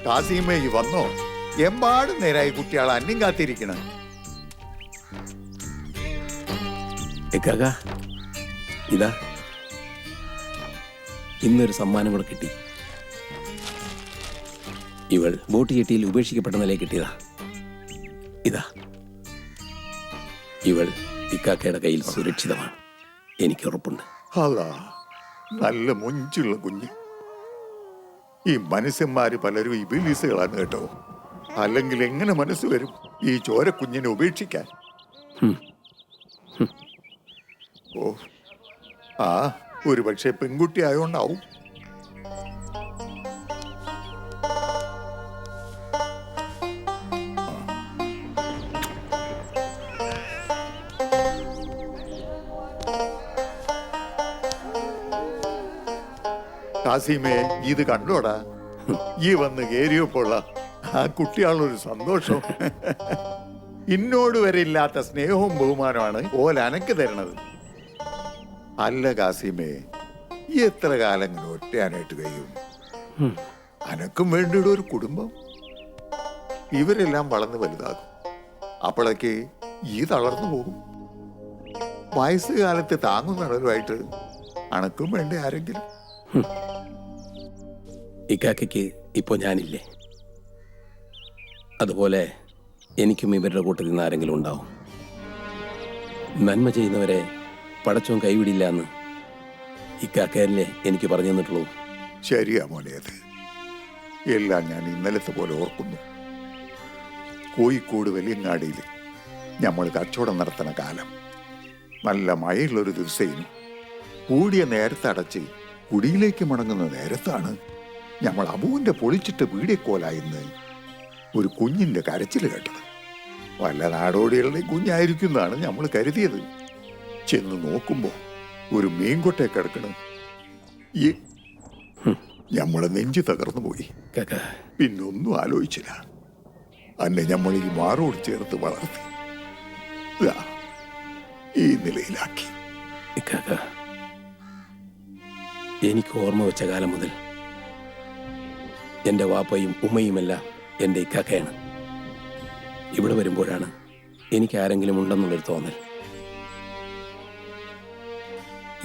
കാസിമേ വന്നോ? എമ്പാടും നേരായി കുട്ടികൾ അന്യം കാത്തിരിക്കണം. ഇതാ ഇന്നൊരു സമ്മാനം കൂടെ കിട്ടി. ഇവൾ ബോട്ട് ചെട്ടിയിൽ ഉപേക്ഷിക്കപ്പെട്ട നിലയിൽ കിട്ടിയതാ. ഇതാ ഇവൾ ഇക്കാക്കയുടെ കയ്യിൽ സുരക്ഷിതമാണ്, എനിക്ക് ഉറപ്പുണ്ട്. അല്ലാ, നല്ല മൊഞ്ചുള്ള കുഞ്ഞ്. ഈ മനുഷ്യന്മാര് പലരും ഇബിലീസുകളാണ് കേട്ടോ. അല്ലെങ്കിൽ എങ്ങനെ മനസ്സ് വരും ഈ ചോര കുഞ്ഞിനെ ഉപേക്ഷിക്കാൻ? ഓ, ആ ഒരു പക്ഷേ പെൺകുട്ടി ആയോണ്ടാവും. കാസിമേ, ഇത് കണ്ടോടാ, ഈ വന്ന് കേറിയപ്പോള്ള ആ കുട്ടിയാളൊരു സന്തോഷം. ഇന്നോട് വരെ ഇല്ലാത്ത സ്നേഹവും ബഹുമാനമാണ് ഓല അനക്ക് തരണത്. അല്ല കാസിമേ, ഈ എത്ര കാലം ഇങ്ങനെ ഒറ്റയാനായിട്ട് കഴിയും? അനക്കും വേണ്ടിയുടെ ഒരു കുടുംബം. ഇവരെല്ലാം വളർന്ന് വലുതാകും. അപ്പോഴേക്ക് ഈ തളർന്നു പോകും. വയസ്സുകാലത്ത് താങ്ങുന്നടലുമായിട്ട് അനക്കും വേണ്ട ആരെങ്കിലും. ഇക്കാക്കയ്ക്ക് ഇപ്പോൾ ഞാനില്ലേ, അതുപോലെ എനിക്കും ഇവരുടെ കൂട്ടത്തിൽ നിന്ന് ആരെങ്കിലും ഉണ്ടാവും. നന്മ ചെയ്യുന്നവരെ പടച്ചോൻ കൈവിടില്ല എന്ന് ഇക്കാക്കയല്ലേ എനിക്ക് പറഞ്ഞു തന്നിട്ടുള്ളൂ. ശരിയാ മോനെ, അത് എല്ലാം ഞാൻ ഇന്നലത്തെ പോലെ ഓർക്കുന്നു. കോഴിക്കോട് വലിയങ്ങാടിയിൽ നമ്മൾ കച്ചവടം നടത്തുന്ന കാലം, നല്ല മഴയുള്ളൊരു ദിവസേനും കൂടിയ നേരത്തെ അടച്ച് കുടിയിലേക്ക് മടങ്ങുന്ന നേരത്താണ് നമ്മൾ അബുവിന്റെ പൊളിച്ചിട്ട് വീടിക്കോലായിന്ന് ഒരു കുഞ്ഞിന്റെ കരച്ചിൽ കേട്ടത്. വല്ല നാടോടികളുടെയും കുഞ്ഞായിരിക്കുന്നതാണ് നമ്മൾ കരുതിയത്. ചെന്ന് നോക്കുമ്പോ ഒരു മീൻകൊട്ടെ കിടക്കണ്. ഈ നമ്മളെ നെഞ്ചു തകർന്നു പോയി. പിന്നൊന്നും ആലോചിച്ചില്ല. അന്നെ നമ്മൾ ഈ മാറോട് ചേർത്ത് വളർത്തി ഈ നിലയിലാക്കി. എനിക്ക് ഓർമ്മ വെച്ച കാലം മുതൽ എൻ്റെ വാപ്പയും ഉമ്മയുമെല്ലാം എൻ്റെ ഇക്കാക്കയാണ്. ഇവിടെ വരുമ്പോഴാണ് എനിക്ക് ആരെങ്കിലും ഉണ്ടെന്നുള്ളൊരു തോന്നൽ.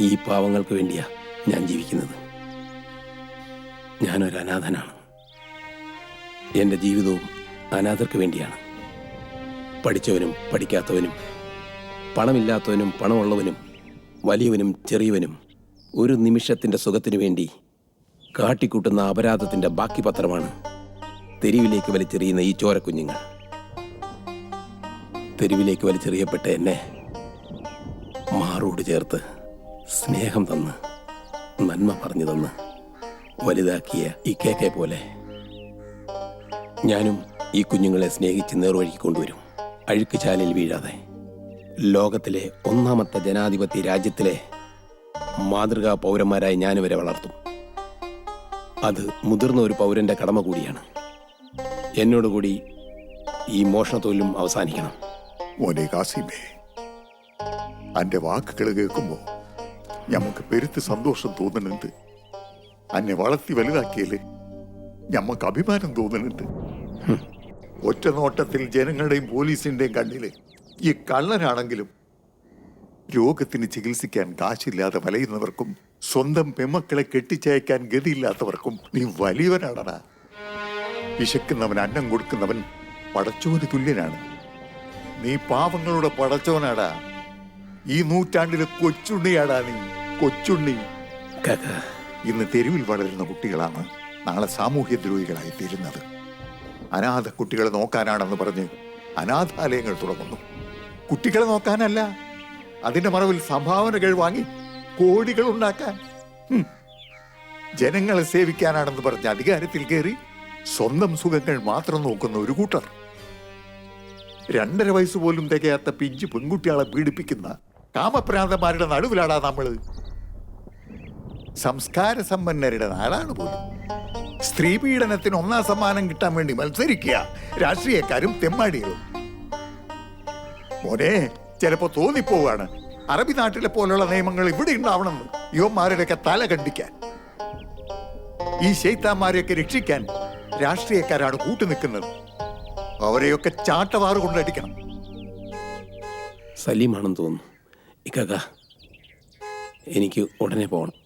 ഈ പാവങ്ങൾക്ക് വേണ്ടിയാ ഞാൻ ജീവിക്കുന്നത്. ഞാനൊരു അനാഥനാണ്. എൻ്റെ ജീവിതവും അനാഥർക്ക് വേണ്ടിയാണ്. പഠിച്ചവനും പഠിക്കാത്തവനും, പണമില്ലാത്തവനും പണമുള്ളവനും, വലിയവനും ചെറിയവനും ഒരു നിമിഷത്തിൻ്റെ സുഖത്തിനു വേണ്ടി കാട്ടിക്കൂട്ടുന്ന അപരാധത്തിൻ്റെ ബാക്കി പത്രമാണ് തെരുവിലേക്ക് വലിച്ചെറിയുന്ന ഈ ചോരക്കുഞ്ഞുങ്ങൾ. തെരുവിലേക്ക് വലിച്ചെറിയപ്പെട്ട എന്നെ മാറോട് ചേർത്ത് സ്നേഹം തന്ന് നന്മ പറഞ്ഞു തന്ന് വലുതാക്കിയ ഈ കേക്കെ പോലെ ഞാനും ഈ കുഞ്ഞുങ്ങളെ സ്നേഹിച്ച് നേർവഴിക്ക് കൊണ്ടുവരും. അഴുക്കുചാലിൽ വീഴാതെ ലോകത്തിലെ ഒന്നാമത്തെ ജനാധിപത്യ രാജ്യത്തിലെ മാതൃകാ പൗരന്മാരായി ഞാനിവരെ വളർത്തും. അത് മുതിർന്ന ഒരു പൗരന്റെ കടമ കൂടിയാണ്. എന്നോടുകൂടി ഈ മോഷണത്തൊഴിലും അവസാനിക്കണം. മോനെ കാസിമേ, അന്റെ വാക്കുകൾ കേൾക്കുമ്പോ ഞമ്മക്ക് പെരുത്ത് സന്തോഷം തോന്നുന്നുണ്ട്. അന്നെ വളർത്തി വലുതാക്കിയല്ലേ ഞമ്മക്ക് അഭിമാനം തോന്നുന്നുണ്ട്. ഒറ്റ നോട്ടത്തിൽ ജനങ്ങളുടെയും പോലീസിന്റെയും കണ്ണില് ഈ കള്ളനാണെങ്കിലും രോഗത്തിന് ചികിത്സിക്കാൻ കാശില്ലാതെ വലയുന്നവർക്കും സ്വന്തം പെമ്മക്കളെ കെട്ടിച്ചയക്കാൻ ഗതിയില്ലാത്തവർക്കും നീ വലിയവനാണടാ. വിശക്കുന്നവൻ അന്നം കൊടുക്കുന്നവൻ പടച്ചോന് തുല്യനാണ്. നീ പാവങ്ങളുടെ പടച്ചോനാടാ. ഈ നൂറ്റാണ്ടിലെ കൊച്ചുണ്ണിയാടാ നീ, കൊച്ചുണ്ണി. ഇന്ന് തെരുവിൽ വളരുന്ന കുട്ടികളാണ് നാളെ സാമൂഹ്യദ്രോഹികളായി തീരുന്നത്. അനാഥ കുട്ടികളെ നോക്കാനാണെന്ന് പറഞ്ഞ് അനാഥാലയങ്ങൾ തുടങ്ങുന്നു. കുട്ടികളെ നോക്കാനല്ല, അതിന്റെ മറവിൽ സംഭാവനകൾ വാങ്ങി കോടികൾ ഉണ്ടാക്കാൻ. ജനങ്ങളെ സേവിക്കാനാണെന്ന് പറഞ്ഞ് അധികാരത്തിൽ കയറി സ്വന്തം സുഖങ്ങൾ മാത്രം നോക്കുന്ന ഒരു കൂട്ടർ. 2.5 വയസ്സ് പോലും തികയാത്ത പിഞ്ചു പെൺകുട്ടികളെ പീഡിപ്പിക്കുന്ന കാമപ്രാന്തന്മാരുടെ നടുവിലാടാ നമ്മള്. സംസ്കാര സമ്പന്നരുടെ നാടാണ് പോലും. സ്ത്രീ പീഡനത്തിന് 1ാം സമ്മാനം കിട്ടാൻ വേണ്ടി മത്സരിക്കുക രാഷ്ട്രീയക്കാരും തെമ്മാടികളും. മോനെ, ചിലപ്പോ തോന്നിപ്പോവാണ് അറബി നാട്ടിലെ പോലുള്ള നിയമങ്ങൾ ഇവിടെ ഉണ്ടാവണമെന്ന്. യുവന്മാരുടെയൊക്കെ തല കണ്ടിക്കാൻ, ഈ ശൈത്താന്മാരെയൊക്കെ രക്ഷിക്കാൻ രാഷ്ട്രീയക്കാരാണ് കൂട്ടുനിൽക്കുന്നത്. അവരെയൊക്കെ ചാട്ടവാറ് കൊണ്ടടിക്കണം. സലീമാണെന്ന് തോന്നുന്നു. ഇക്കാക്ക, എനിക്ക് ഉടനെ പോകണം.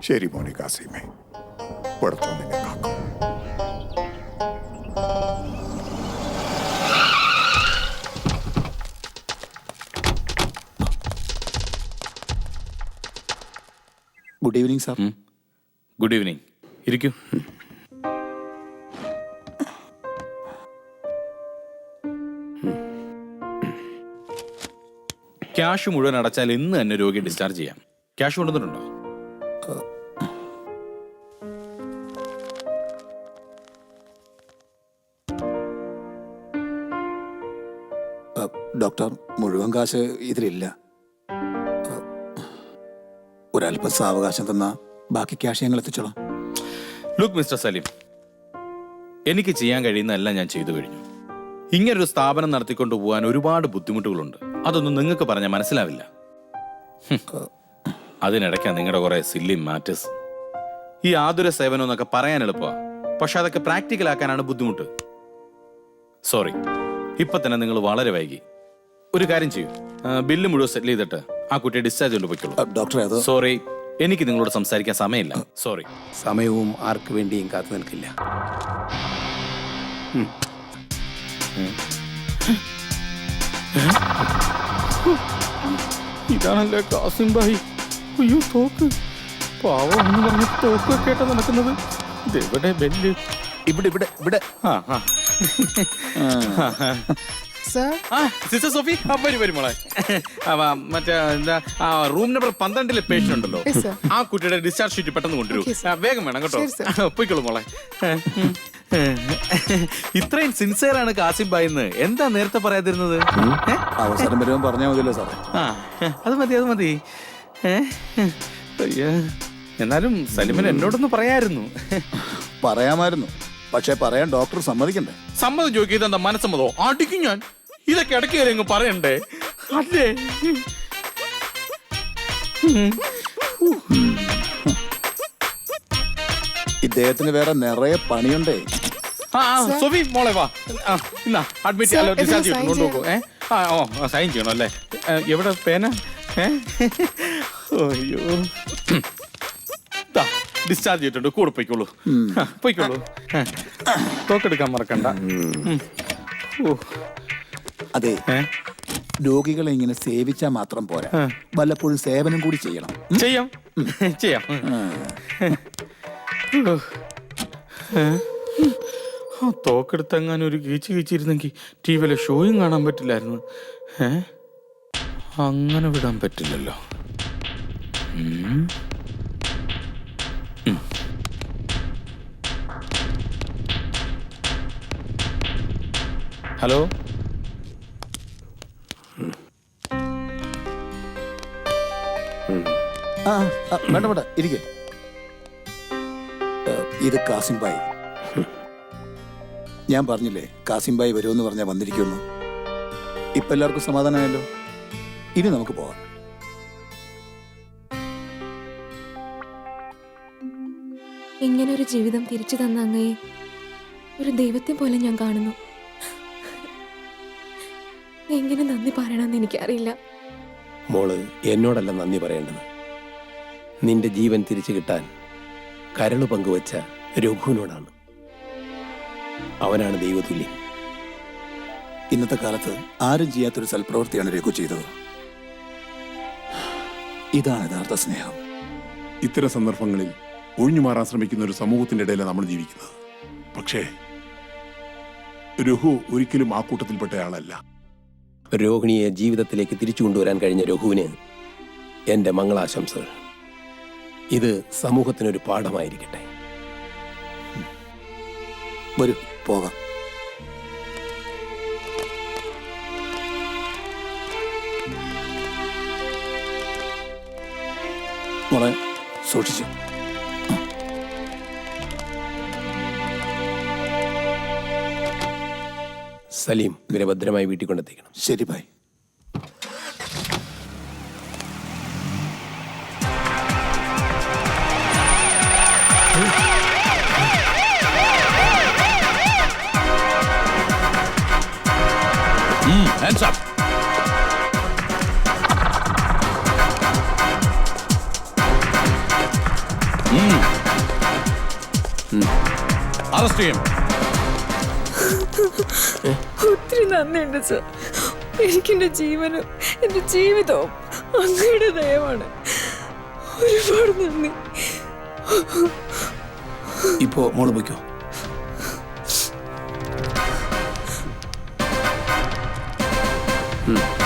ശരി മോനെ കാസിമേ, പുറത്തു നിന്നെ കാക്കും. Good evening sir. Good evening. ഇരിക്കൂ. ക്യാഷ് മുഴുവൻ അടച്ചാൽ ഇന്ന് തന്നെ രോഗിയെ ഡിസ്ചാർജ് ചെയ്യാം. ക്യാഷ് കൊണ്ടുവന്നിട്ടുണ്ടോ? ഡോക്ടർ, മുഴുവൻ കാശ് ഇതിലില്ല. ഒരല്പം സാവകാശം തന്ന ബാക്കി ക്യാഷ് ഞങ്ങൾ എത്തിച്ചോളാം. ലുക്ക് മിസ്റ്റർ സലീം, എനിക്ക് ചെയ്യാൻ കഴിയുന്നതെല്ലാം ഞാൻ ചെയ്തു കഴിഞ്ഞു. ഇങ്ങനൊരു സ്ഥാപനം നടത്തിക്കൊണ്ട് പോകാൻ ഒരുപാട് ബുദ്ധിമുട്ടുകളുണ്ട്. അതൊന്നും നിങ്ങൾക്ക് പറഞ്ഞാൽ മനസ്സിലാവില്ല. അതിനിടയ്ക്കാണ് നിങ്ങളുടെ കുറെ സില്ലി മാറ്റേഴ്സ്. ഈ ആതുര സേവനം എന്നൊക്കെ പറയാൻ എളുപ്പമാണ്, പക്ഷെ അതൊക്കെ പ്രാക്ടിക്കൽ ആക്കാനാണ് ബുദ്ധിമുട്ട്. സോറി, ഇപ്പൊ തന്നെ നിങ്ങൾ വളരെ വൈകി. ഒരു കാര്യം ചെയ്യൂ, ബില്ല് മുഴുവൻ സെറ്റിൽ ചെയ്തിട്ട് ആ കുട്ടിയെ ഡിസ്ചാർജ് കൊണ്ട് പോയിക്കോളൂ. ഡോക്ടറെ, സോറി, എനിക്ക് നിങ്ങളോട് സംസാരിക്കാൻ സമയമില്ല. സോറി. സമയവും ആർക്ക് വേണ്ടിയും കാത്തു നിൽക്കില്ല. ഇതാണല്ലേ കാസിം ഭായി. അയ്യോ, തോക്ക്. പാവം പറഞ്ഞ തോക്ക് കേട്ടാ നടക്കുന്നത്. ഇതെവിടെ ബെല്ല്? ഇവിടെ ഇവിടെ ഇവിടെ. സിസ്റ്റർ സോഫി, വരും മോളെ. മറ്റേ എന്താ റൂം നമ്പർ 12 പേഷ്യന്റ് ഉണ്ടല്ലോ, ആ കുട്ടിയുടെ ഡിസ്ചാർജ് ഷീറ്റ് പെട്ടെന്ന് കൊണ്ടുവരൂ. വേഗം വേണം കേട്ടോ. പോയിക്കോളൂ മോളെ. ഇത്രയും സിൻസിയർ ആണ് കാസിം ഭായി എന്ന് എന്താ നേരത്തെ പറയാതിരുന്നത്? അവസരം വരുമ്പോൾ പറഞ്ഞാൽ മതിയല്ലോ സാറേ. അത് മതി, അത് മതി. എന്നാലും സലിമൻ എന്നോടൊന്ന് പറയായിരുന്നു. പറയാമായിരുന്നു, പക്ഷെ പറയാൻ ഡോക്ടർ സമ്മതിക്കണ്ടേ? സമ്മതം ചോദിക്കുന്നത് എന്താ മനസ്സമ്മതോ? അടിക്കും ഞാൻ. ഇതൊക്കെ ഇടയ്ക്ക് കയറി അങ്ങ് പറയണ്ടേ? അല്ലേ? ഇദ്ദേഹത്തിന് വേറെ നിറയെ പണിയുണ്ടേ. സോഫി മോളെ വാ. എന്നാ അഡ്മിറ്റ് ചെയ്യാലോ, ഡിസ്ചാർജ് കൊണ്ടുപോകൂ. സൈൻ ചെയ്യണം അല്ലേ? എവിടെ പേന? അയ്യോ, ഡിസ്ചാർജ് ചെയ്തിട്ടുണ്ട്. കൂടെ പോയിക്കോളൂ, പോയിക്കോളൂ. തോക്കെടുക്കാൻ മറക്കണ്ട. അതെ, രോഗികളെ ഇങ്ങനെ സേവിച്ചാ മാത്രം പോരാ, വല്ലപ്പോഴും സേവനം കൂടി ചെയ്യണം. ചെയ്യാം, ചെയ്യാം. തോക്കെടുത്തെങ്ങാനും ഒരു കീച്ചിരുന്നെങ്കിൽ ടിവിയിലെ ഷോയും കാണാൻ പറ്റില്ലായിരുന്നു. അങ്ങനെ വിടാൻ പറ്റില്ലല്ലോ. ഹലോ, വേണ്ട വേണ്ട, ഇരിക്കെ. ഇത് കാസിം ഭായി. ഞാൻ പറഞ്ഞില്ലേ കാസിം ഭായി വരുമെന്ന് പറഞ്ഞാൽ വന്നിരിക്കുന്നു. ഇപ്പൊ എല്ലാവർക്കും സമാധാനമായല്ലോ. ഇനി നമുക്ക് പോവാം. ഇങ്ങനെ ഒരു ജീവിതം തിരിച്ചു തന്ന അങ്ങയെ ഒരു ദൈവത്തെ പോലെ ഞാൻ കാണുന്നു. എങ്ങനെ നന്ദി പറയണമെന്ന് എനിക്കറിയില്ല. മോള് എന്നോടല്ല നന്ദി പറയേണ്ടത്. നിന്റെ ജീവൻ തിരിച്ചു കിട്ടാൻ കരള് പങ്കുവച്ച രഘുവിനോടാണ്. അവനാണ് ദൈവതുല്യൻ. ഇന്നത്തെ കാലത്ത് ആരും ചെയ്യാത്തൊരു സൽപ്രവൃത്തിയാണ് രഘു ചെയ്തത്. ഇതാണ് യഥാർത്ഥ സ്നേഹം. ഇത്തരം സന്ദർഭങ്ങളിൽ ഒഴിഞ്ഞു മാറാൻ ശ്രമിക്കുന്ന ഒരു സമൂഹത്തിന്റെ ഇടയിലാണ് നമ്മൾ ജീവിക്കുന്നത്. പക്ഷേ രഘു ഒരിക്കലും ആ കൂട്ടത്തിൽപ്പെട്ട ആളല്ല. രോഹിണിയെ ജീവിതത്തിലേക്ക് തിരിച്ചു കൊണ്ടുവരാൻ കഴിഞ്ഞ രഘുവിന് എൻ്റെ മംഗളാശംസകൾ. ഇത് സമൂഹത്തിനൊരു പാഠമായിരിക്കട്ടെ. വരൂ, പോകാം. മോളെ സൂക്ഷിച്ചു. സലീം, ഇവരെ ഭദ്രമായി വീട്ടിൽ കൊണ്ടെത്തിക്കണം. ശരി ബൈ. Hands up. അറസ്റ്റ് ചെയ്യും. ഒത്തിരി നന്ദിയുണ്ട് സർ. എനിക്കെന്റെ ജീവനും എന്റെ ജീവിതവും അങ്ങയുടെ ദയവാണ്. ഒരുപാട് നന്ദി. ഇപ്പോ മോള് പോയിക്കോ. ഉം